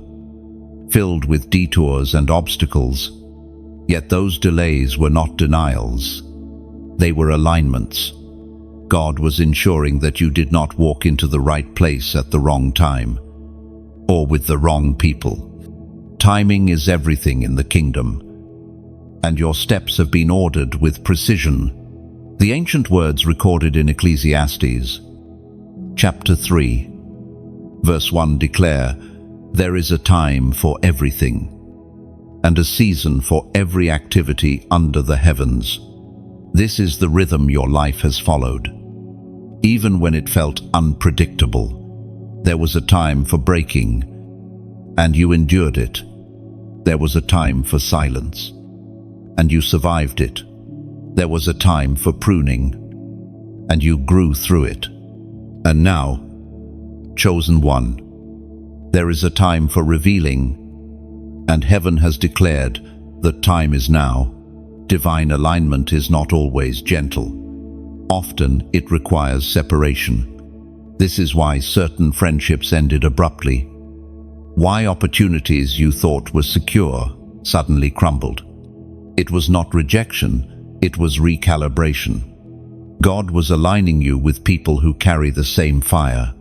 filled with detours and obstacles. Yet those delays were not denials. They were alignments. God was ensuring that you did not walk into the right place at the wrong time, or with the wrong people. Timing is everything in the kingdom, and your steps have been ordered with precision. The ancient words recorded in Ecclesiastes, chapter 3, verse 1 declare, "There is a time for everything, and a season for every activity under the heavens." This is the rhythm your life has followed. Even when it felt unpredictable, there was a time for breaking, and you endured it. There was a time for silence, and you survived it. There was a time for pruning, and you grew through it. And now, chosen one, there is a time for revealing, and heaven has declared that time is now. Divine alignment is not always gentle. Often it requires separation. This is why certain friendships ended abruptly. Why opportunities you thought were secure suddenly crumbled. It was not rejection, it was recalibration. God was aligning you with people who carry the same fire,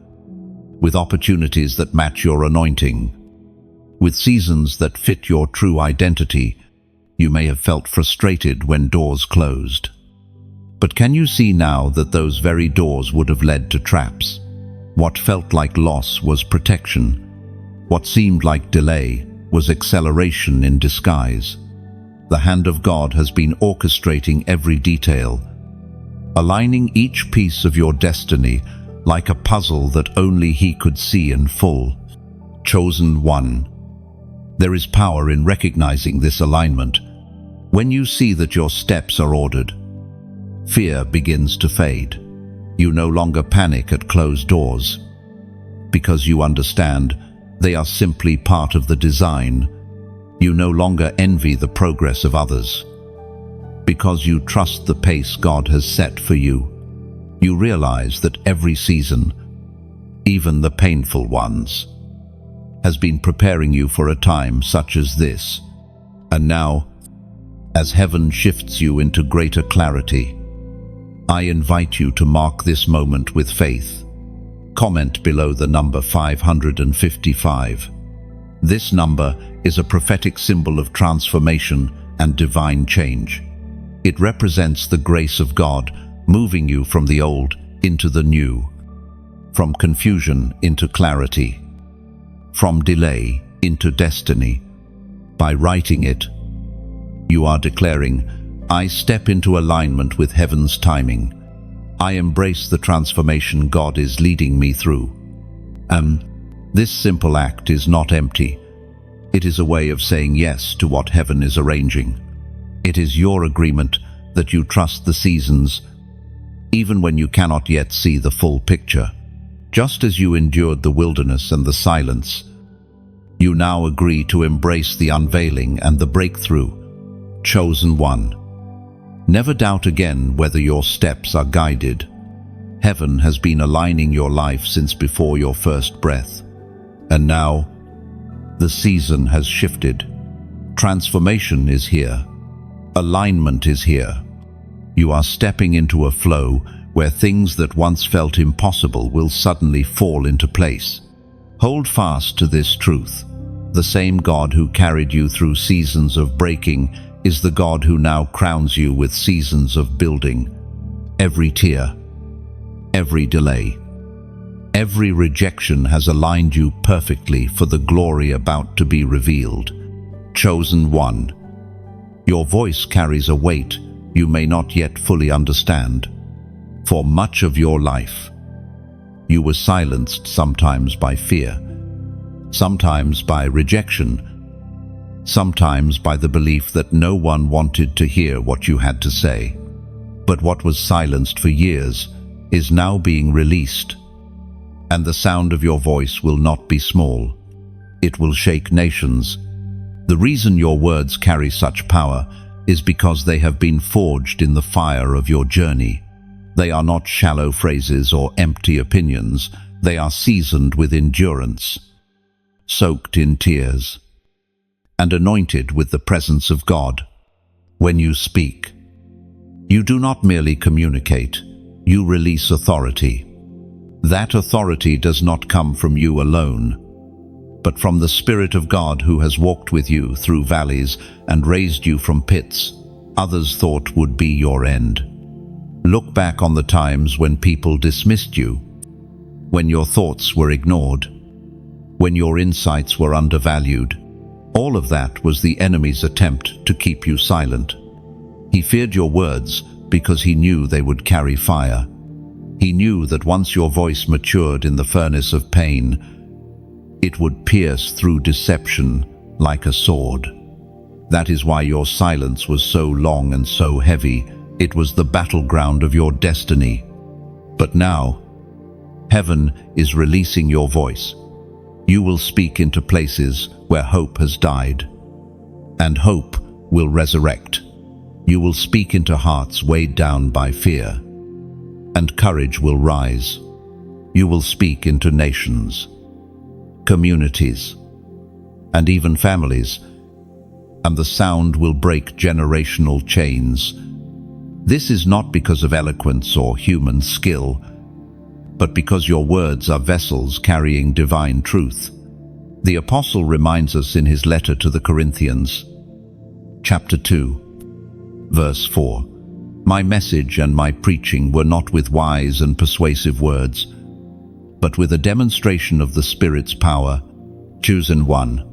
with opportunities that match your anointing, with seasons that fit your true identity. You may have felt frustrated when doors closed. But can you see now that those very doors would have led to traps? What felt like loss was protection. What seemed like delay was acceleration in disguise. The hand of God has been orchestrating every detail, aligning each piece of your destiny like a puzzle that only He could see in full. Chosen one. There is power in recognizing this alignment. When you see that your steps are ordered, fear begins to fade. You no longer panic at closed doors, because you understand they are simply part of the design. You no longer envy the progress of others, because you trust the pace God has set for you. You realize that every season, even the painful ones, has been preparing you for a time such as this. And now, as heaven shifts you into greater clarity, I invite you to mark this moment with faith. Comment below the number 555. This number is a prophetic symbol of transformation and divine change. It represents the grace of God moving you from the old into the new, from confusion into clarity, from delay into destiny. By writing it, you are declaring, I step into alignment with heaven's timing. I embrace the transformation God is leading me through. This simple act is not empty. It is a way of saying yes to what heaven is arranging. It is your agreement that you trust the seasons, even when you cannot yet see the full picture. Just as you endured the wilderness and the silence, you now agree to embrace the unveiling and the breakthrough. Chosen one. Never doubt again whether your steps are guided. Heaven has been aligning your life since before your first breath. And now, the season has shifted. Transformation is here. Alignment is here. You are stepping into a flow where things that once felt impossible will suddenly fall into place. Hold fast to this truth. The same God who carried you through seasons of breaking is the God who now crowns you with seasons of building. Every tear, every delay, every rejection has aligned you perfectly for the glory about to be revealed. Chosen one. Your voice carries a weight you may not yet fully understand. For much of your life, you were silenced, sometimes by fear, sometimes by rejection, sometimes by the belief that no one wanted to hear what you had to say. But what was silenced for years is now being released, and the sound of your voice will not be small. It will shake nations. The reason your words carry such power is because they have been forged in the fire of your journey. They are not shallow phrases or empty opinions. They are seasoned with endurance, soaked in tears, and anointed with the presence of God. When you speak, you do not merely communicate, you release authority. That authority does not come from you alone, but from the Spirit of God who has walked with you through valleys and raised you from pits others thought would be your end. Look back on the times when people dismissed you, when your thoughts were ignored, when your insights were undervalued. All of that was the enemy's attempt to keep you silent. He feared your words because he knew they would carry fire. He knew that once your voice matured in the furnace of pain, it would pierce through deception like a sword. That is why your silence was so long and so heavy. It was the battleground of your destiny. But now, Heaven is releasing your voice. You will speak into places where hope has died, and hope will resurrect. You will speak into hearts weighed down by fear, and courage will rise. You will speak into nations, communities, and even families, and the sound will break generational chains. This is not because of eloquence or human skill, but because your words are vessels carrying divine truth. The apostle reminds us in his letter to the Corinthians, chapter 2, verse 4, "My message and my preaching were not with wise and persuasive words, but with a demonstration of the Spirit's power, chosen one."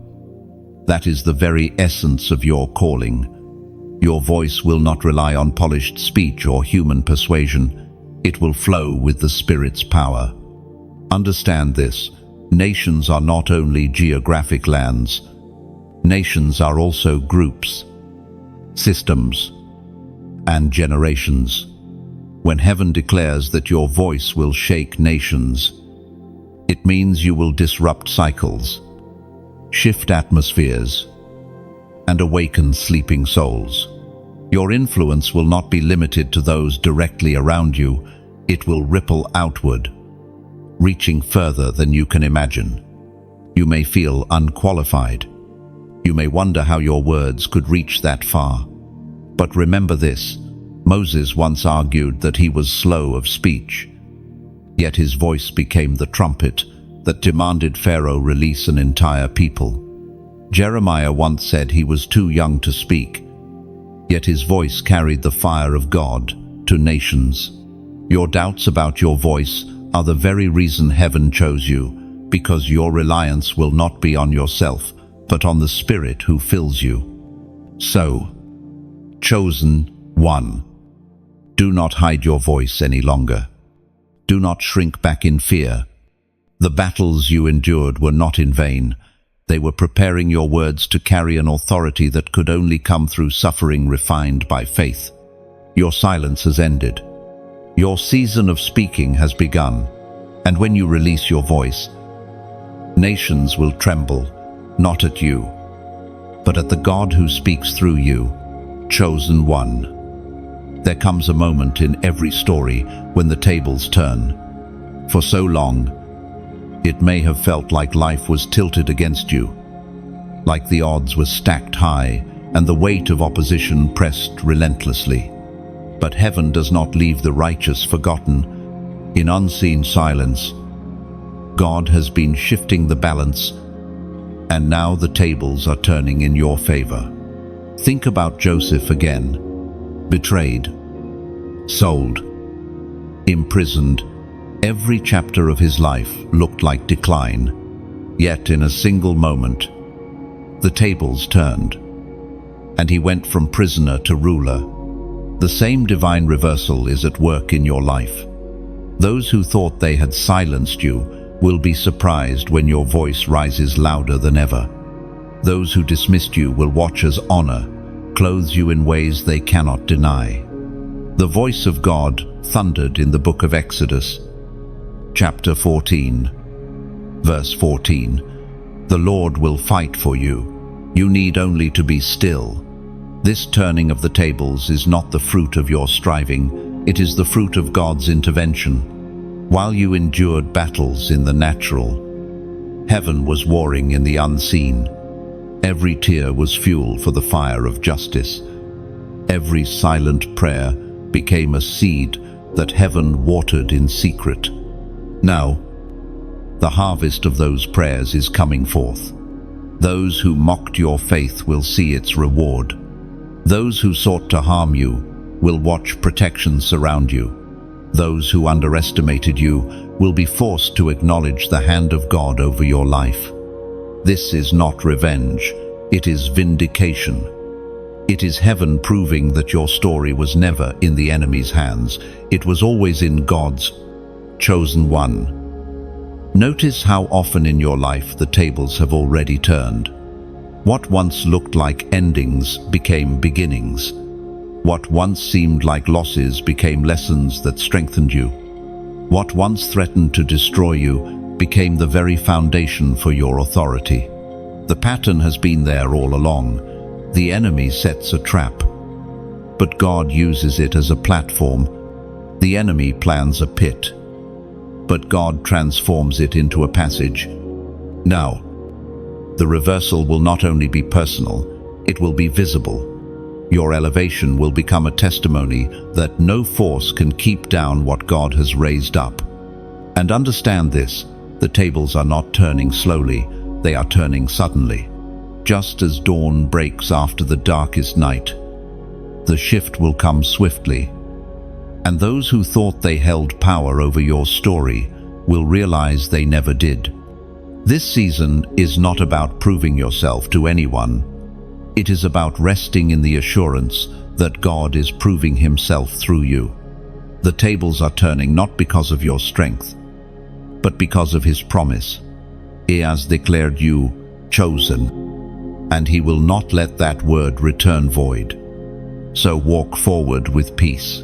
That is the very essence of your calling. Your voice will not rely on polished speech or human persuasion. It will flow with the Spirit's power. Understand this: nations are not only geographic lands. Nations are also groups, systems, and generations. When heaven declares that your voice will shake nations, it means you will disrupt cycles, shift atmospheres, and awaken sleeping souls. Your influence will not be limited to those directly around you. It will ripple outward, reaching further than you can imagine. You may feel unqualified. You may wonder how your words could reach that far. But remember this: Moses once argued that he was slow of speech, yet his voice became the trumpet that demanded Pharaoh release an entire people. Jeremiah once said he was too young to speak, yet his voice carried the fire of God to nations. Your doubts about your voice are the very reason heaven chose you, because your reliance will not be on yourself, but on the Spirit who fills you. So, chosen one, do not hide your voice any longer. Do not shrink back in fear. The battles you endured were not in vain. They were preparing your words to carry an authority that could only come through suffering refined by faith. Your silence has ended. Your season of speaking has begun, and when you release your voice, nations will tremble, not at you, but at the God who speaks through you, chosen one. There comes a moment in every story when the tables turn. For so long, it may have felt like life was tilted against you, like the odds were stacked high and the weight of opposition pressed relentlessly. But heaven does not leave the righteous forgotten. In unseen silence, God has been shifting the balance, and now the tables are turning in your favor. Think about Joseph again. Betrayed, sold, imprisoned. Every chapter of his life looked like decline. Yet in a single moment, the tables turned, and he went from prisoner to ruler. The same divine reversal is at work in your life. Those who thought they had silenced you will be surprised when your voice rises louder than ever. Those who dismissed you will watch as honor clothes you in ways they cannot deny. The voice of God thundered in the book of Exodus, chapter 14, verse 14. The Lord will fight for you. You need only to be still. This turning of the tables is not the fruit of your striving. It is the fruit of God's intervention. While you endured battles in the natural, heaven was warring in the unseen. Every tear was fuel for the fire of justice. Every silent prayer became a seed that heaven watered in secret. Now, the harvest of those prayers is coming forth. Those who mocked your faith will see its reward. Those who sought to harm you will watch protection surround you. Those who underestimated you will be forced to acknowledge the hand of God over your life. This is not revenge, it is vindication. It is heaven proving that your story was never in the enemy's hands. It was always in God's chosen one. Notice how often in your life the tables have already turned. What once looked like endings became beginnings. What once seemed like losses became lessons that strengthened you. What once threatened to destroy you became the very foundation for your authority. The pattern has been there all along. The enemy sets a trap, but God uses it as a platform. The enemy plans a pit, but God transforms it into a passage. Now, the reversal will not only be personal, it will be visible. Your elevation will become a testimony that no force can keep down what God has raised up. And understand this, the tables are not turning slowly, they are turning suddenly. Just as dawn breaks after the darkest night, the shift will come swiftly. And those who thought they held power over your story will realize they never did. This season is not about proving yourself to anyone. It is about resting in the assurance that God is proving himself through you. The tables are turning not because of your strength, but because of his promise. He has declared you chosen, and he will not let that word return void. So walk forward with peace.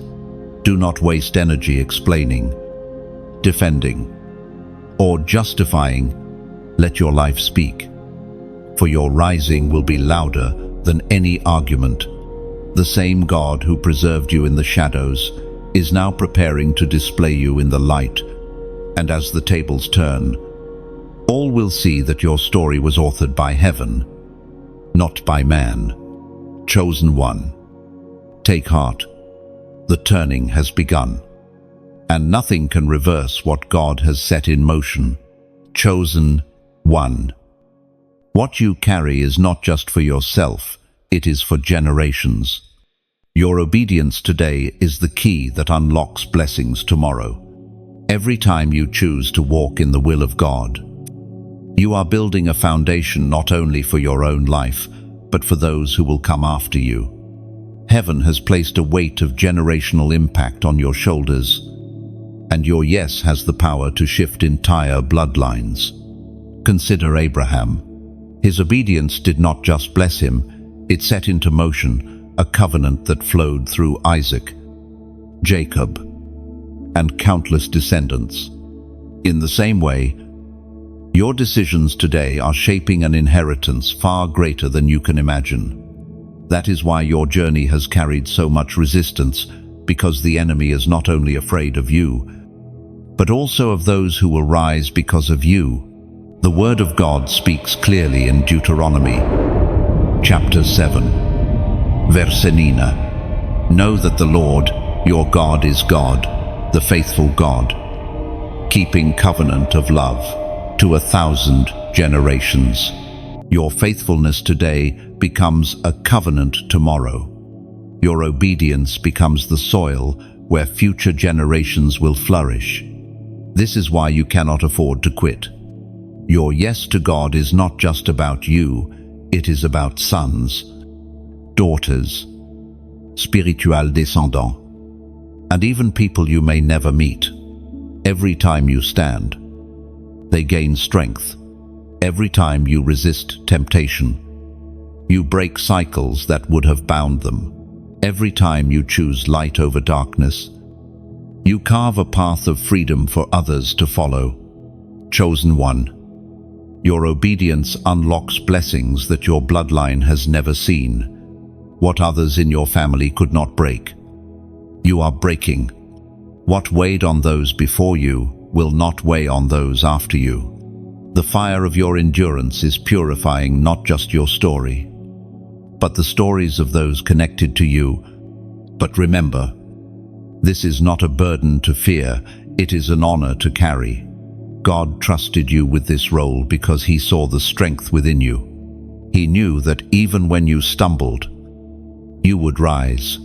Do not waste energy explaining, defending, or justifying. Let your life speak. For your rising will be louder than any argument. The same God who preserved you in the shadows is now preparing to display you in the light. And as the tables turn, all will see that your story was authored by heaven, not by man. Chosen one, take heart. The turning has begun, and nothing can reverse what God has set in motion. Chosen one. What you carry is not just for yourself, it is for generations. Your obedience today is the key that unlocks blessings tomorrow. Every time you choose to walk in the will of God, you are building a foundation not only for your own life, but for those who will come after you. Heaven has placed a weight of generational impact on your shoulders, and your yes has the power to shift entire bloodlines. Consider Abraham. His obedience did not just bless him, it set into motion a covenant that flowed through Isaac, Jacob, and countless descendants. In the same way, your decisions today are shaping an inheritance far greater than you can imagine. That is why your journey has carried so much resistance, because the enemy is not only afraid of you, but also of those who will rise because of you. The word of God speaks clearly in Deuteronomy, chapter 7, verse 9. Know that the Lord, your God, is God, the faithful God, keeping covenant of love to 1,000 generations. Your faithfulness today becomes a covenant tomorrow. Your obedience becomes the soil where future generations will flourish. This is why you cannot afford to quit. Your yes to God is not just about you, it is about sons, daughters, spiritual descendants, and even people you may never meet. Every time you stand, they gain strength. Every time you resist temptation, you break cycles that would have bound them. Every time you choose light over darkness, you carve a path of freedom for others to follow. Chosen one. Your obedience unlocks blessings that your bloodline has never seen, what others in your family could not break. You are breaking. What weighed on those before you will not weigh on those after you. The fire of your endurance is purifying not just your story, but the stories of those connected to you. But remember, this is not a burden to fear, it is an honor to carry. God trusted you with this role because he saw the strength within you. He knew that even when you stumbled, you would rise.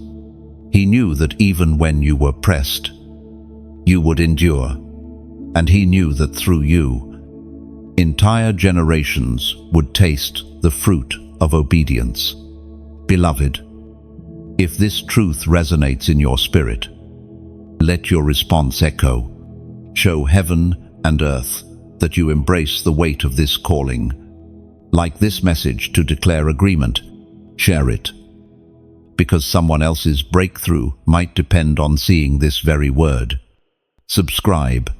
He knew that even when you were pressed, you would endure. And he knew that through you, entire generations would taste the fruit of obedience. Beloved, if this truth resonates in your spirit, let your response echo. Show heaven and earth that you embrace the weight of this calling. Like this message to declare agreement, share it. Because someone else's breakthrough might depend on seeing this very word. subscribe,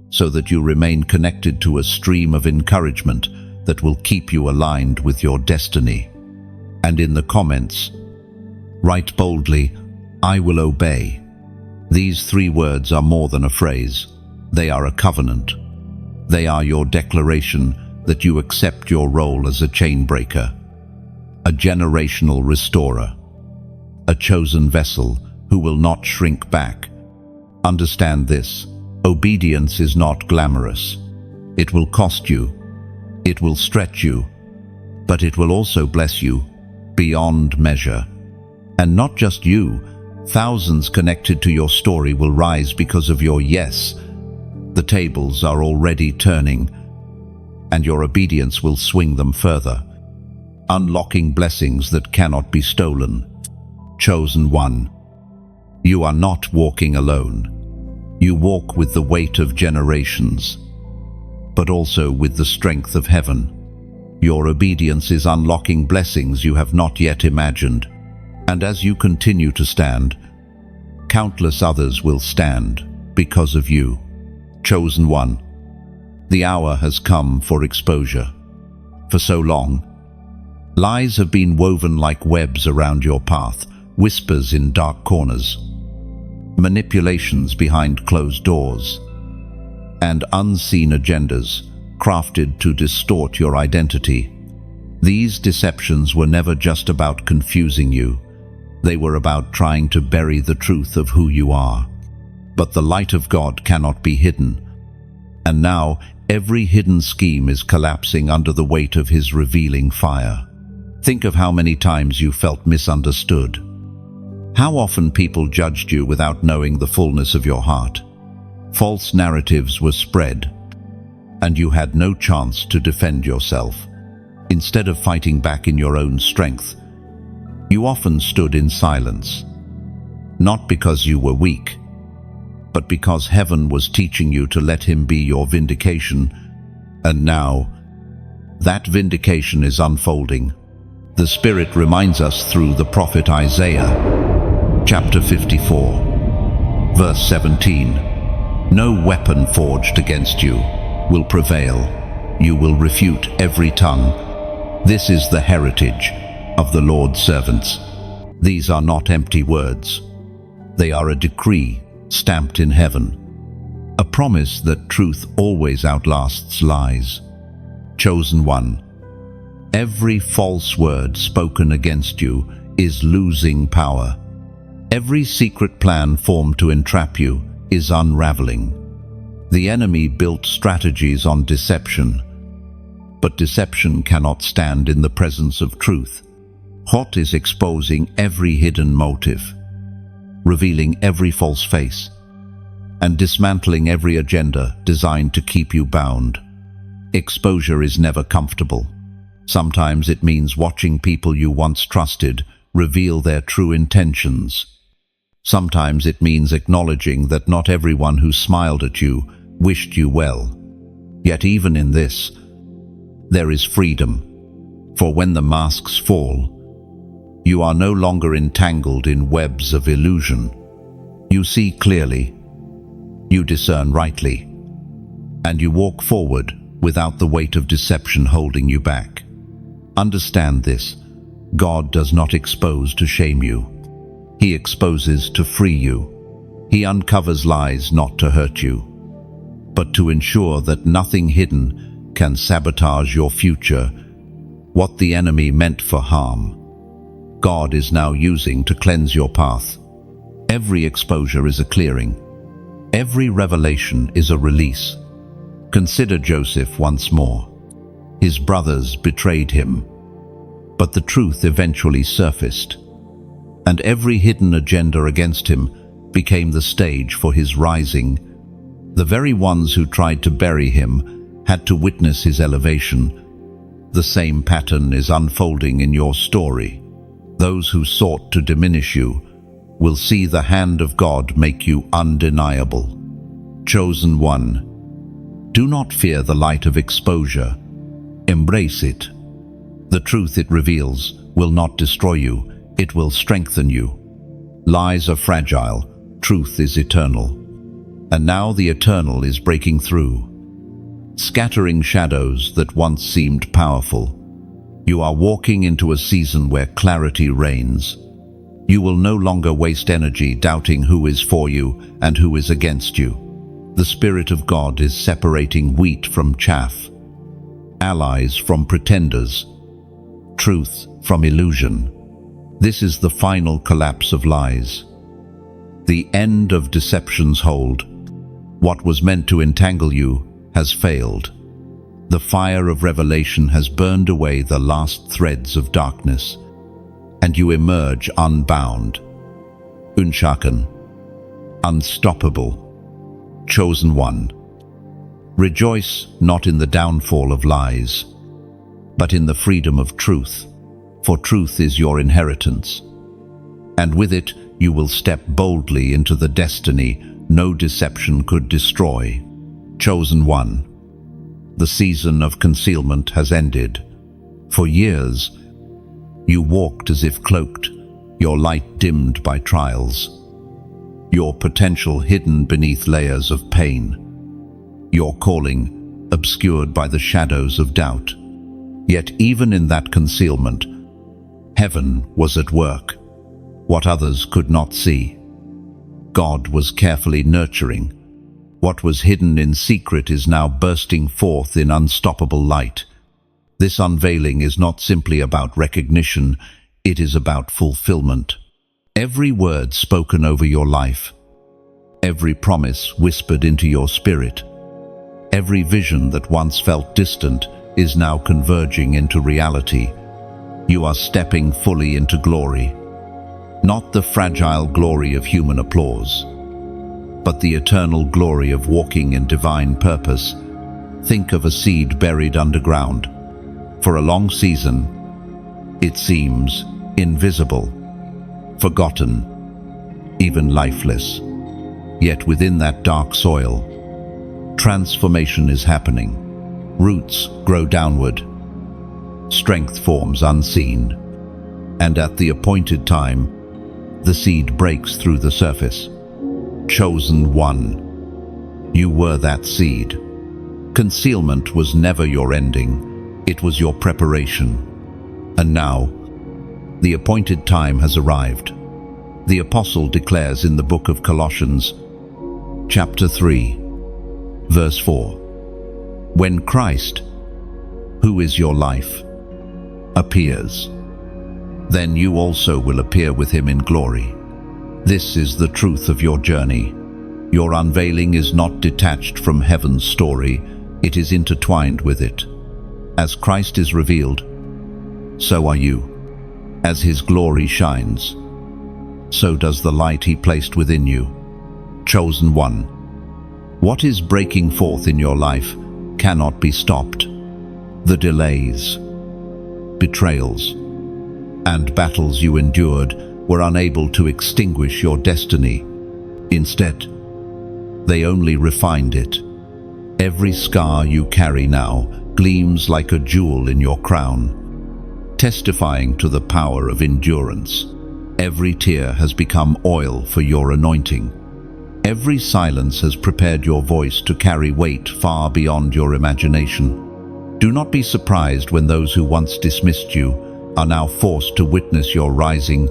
so that you remain connected to a stream of encouragement that will keep you aligned with your destiny. And in the comments, write boldly, "I will obey." These 3 words are more than a phrase. They are a covenant. They are your declaration that you accept your role as a chain breaker, a generational restorer, a chosen vessel who will not shrink back. Understand this: obedience is not glamorous. It will cost you, it will stretch you, but it will also bless you beyond measure. And not just you, thousands connected to your story will rise because of your yes. The tables are already turning, and your obedience will swing them further, unlocking blessings that cannot be stolen. Chosen one, you are not walking alone. You walk with the weight of generations, but also with the strength of heaven. Your obedience is unlocking blessings you have not yet imagined. And as you continue to stand, countless others will stand because of you. Chosen one, the hour has come for exposure. For so long, lies have been woven like webs around your path, whispers in dark corners, manipulations behind closed doors, and unseen agendas crafted to distort your identity. These deceptions were never just about confusing you. They were about trying to bury the truth of who you are. But the light of God cannot be hidden. And now, every hidden scheme is collapsing under the weight of His revealing fire. Think of how many times you felt misunderstood. How often people judged you without knowing the fullness of your heart. False narratives were spread, and you had no chance to defend yourself. Instead of fighting back in your own strength, you often stood in silence. Not because you were weak, but because heaven was teaching you to let Him be your vindication. And now, that vindication is unfolding. The Spirit reminds us through the prophet Isaiah, chapter 54, verse 17. No weapon forged against you will prevail. You will refute every tongue. This is the heritage of the Lord's servants. These are not empty words. They are a decree stamped in heaven, a promise that truth always outlasts lies. Chosen one, every false word spoken against you is losing power. Every secret plan formed to entrap you is unraveling. The enemy built strategies on deception, but deception cannot stand in the presence of truth. God is exposing every hidden motive, revealing every false face, and dismantling every agenda designed to keep you bound. Exposure is never comfortable. Sometimes it means watching people you once trusted reveal their true intentions. Sometimes it means acknowledging that not everyone who smiled at you wished you well. Yet even in this, there is freedom. For when the masks fall, you are no longer entangled in webs of illusion. You see clearly, you discern rightly, and you walk forward without the weight of deception holding you back. Understand this: God does not expose to shame you. He exposes to free you. He uncovers lies not to hurt you, but to ensure that nothing hidden can sabotage your future. What the enemy meant for harm, God is now using to cleanse your path. Every exposure is a clearing. Every revelation is a release. Consider Joseph once more. His brothers betrayed him, but the truth eventually surfaced, and every hidden agenda against him became the stage for his rising. The very ones who tried to bury him had to witness his elevation. The same pattern is unfolding in your story. Those who sought to diminish you will see the hand of God make you undeniable. Chosen one, do not fear the light of exposure. Embrace it. The truth it reveals will not destroy you, it will strengthen you. Lies are fragile, truth is eternal. And now the eternal is breaking through, scattering shadows that once seemed powerful. You are walking into a season where clarity reigns. You will no longer waste energy doubting who is for you and who is against you. The Spirit of God is separating wheat from chaff, allies from pretenders, truth from illusion. This is the final collapse of lies, the end of deception's hold. What was meant to entangle you has failed. The fire of revelation has burned away the last threads of darkness, and you emerge unbound, unshaken, unstoppable, chosen one. Rejoice not in the downfall of lies, but in the freedom of truth, for truth is your inheritance. And with it you will step boldly into the destiny no deception could destroy. Chosen one. The season of concealment has ended. For years, you walked as if cloaked, your light dimmed by trials, your potential hidden beneath layers of pain, your calling obscured by the shadows of doubt. Yet even in that concealment, heaven was at work, what others could not see. God was carefully nurturing. What was hidden in secret is now bursting forth in unstoppable light. This unveiling is not simply about recognition, it is about fulfillment. Every word spoken over your life, every promise whispered into your spirit, every vision that once felt distant is now converging into reality. You are stepping fully into glory, not the fragile glory of human applause, but the eternal glory of walking in divine purpose. Think of a seed buried underground. For a long season, it seems invisible, forgotten, even lifeless. Yet within that dark soil, transformation is happening. Roots grow downward, strength forms unseen, and at the appointed time, the seed breaks through the surface. Chosen one. You were that seed. Concealment was never your ending, it was your preparation. And now, the appointed time has arrived. The Apostle declares in the book of Colossians, chapter 3, verse 4, when Christ, who is your life, appears, then you also will appear with him in glory. This is the truth of your journey. Your unveiling is not detached from heaven's story, it is intertwined with it. As Christ is revealed, so are you. As his glory shines, so does the light he placed within you. Chosen one. What is breaking forth in your life cannot be stopped. The delays, betrayals, and battles you endured were unable to extinguish your destiny. Instead, they only refined it. Every scar you carry now gleams like a jewel in your crown, testifying to the power of endurance. Every tear has become oil for your anointing. Every silence has prepared your voice to carry weight far beyond your imagination. Do not be surprised when those who once dismissed you are now forced to witness your rising.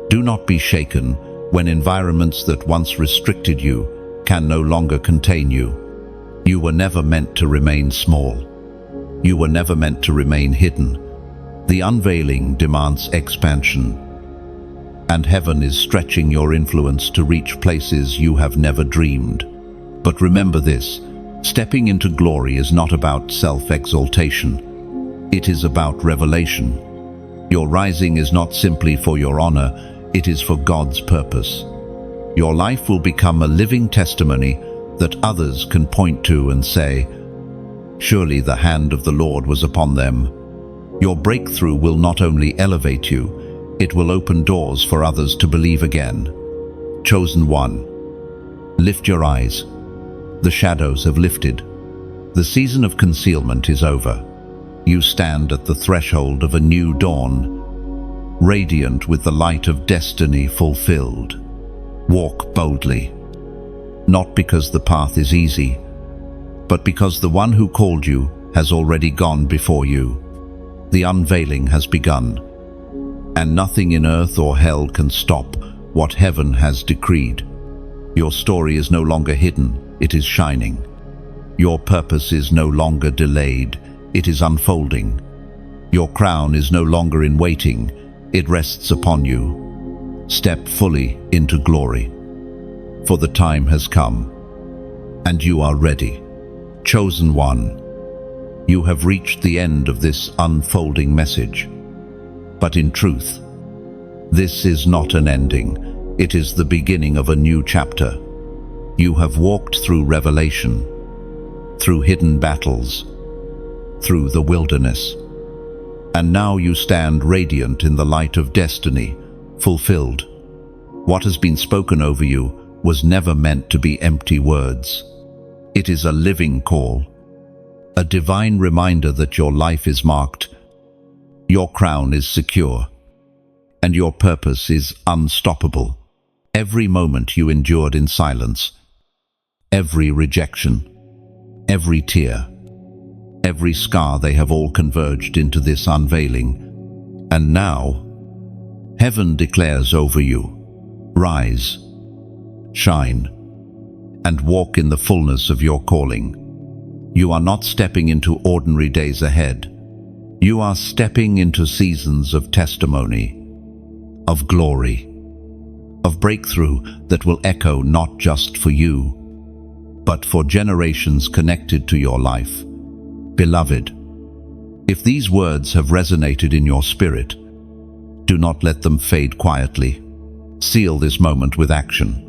Do not be shaken when environments that once restricted you can no longer contain you. You were never meant to remain small. You were never meant to remain hidden. The unveiling demands expansion, and heaven is stretching your influence to reach places you have never dreamed. But remember this, stepping into glory is not about self-exaltation. It is about revelation. Your rising is not simply for your honor, it is for God's purpose. Your life will become a living testimony that others can point to and say, surely the hand of the Lord was upon them. Your breakthrough will not only elevate you, it will open doors for others to believe again. Chosen one. Lift your eyes. The shadows have lifted. The season of concealment is over. You stand at the threshold of a new dawn, radiant with the light of destiny fulfilled. Walk boldly. not because the path is easy, but because the one who called you has already gone before you. The unveiling has begun, and nothing in earth or hell can stop what heaven has decreed. Your story is no longer hidden, it is shining. Your purpose is no longer delayed, it is unfolding. Your crown is no longer in waiting, it rests upon you. Step fully into glory, for the time has come, and you are ready. Chosen one, you have reached the end of this unfolding message. But in truth, this is not an ending, it is the beginning of a new chapter. You have walked through revelation, through hidden battles, through the wilderness, and now you stand radiant in the light of destiny, fulfilled. What has been spoken over you was never meant to be empty words. It is a living call, a divine reminder that your life is marked, your crown is secure, and your purpose is unstoppable. Every moment you endured in silence, every rejection, every tear, every scar, they have all converged into this unveiling. And now, heaven declares over you, rise, shine, and walk in the fullness of your calling. You are not stepping into ordinary days ahead. You are stepping into seasons of testimony, of glory, of breakthrough that will echo not just for you, but for generations connected to your life. Beloved, if these words have resonated in your spirit, do not let them fade quietly. Seal this moment with action.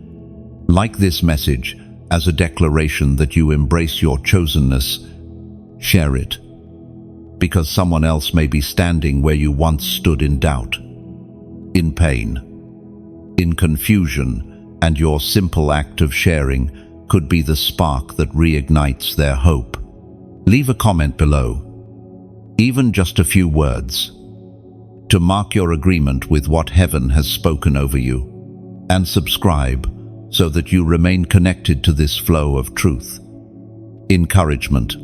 Like this message as a declaration that you embrace your chosenness. Share it, because someone else may be standing where you once stood in doubt, in pain, in confusion, and your simple act of sharing could be the spark that reignites their hope. Leave a comment below, even just a few words, to mark your agreement with what heaven has spoken over you, and subscribe so that you remain connected to this flow of truth, encouragement,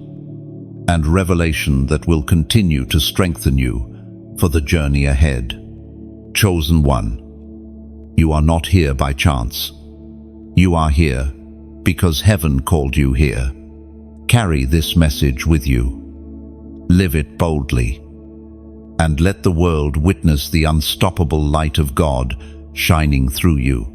and revelation that will continue to strengthen you for the journey ahead. Chosen one, you are not here by chance. You are here because heaven called you here. Carry this message with you. Live it boldly, and let the world witness the unstoppable light of God shining through you.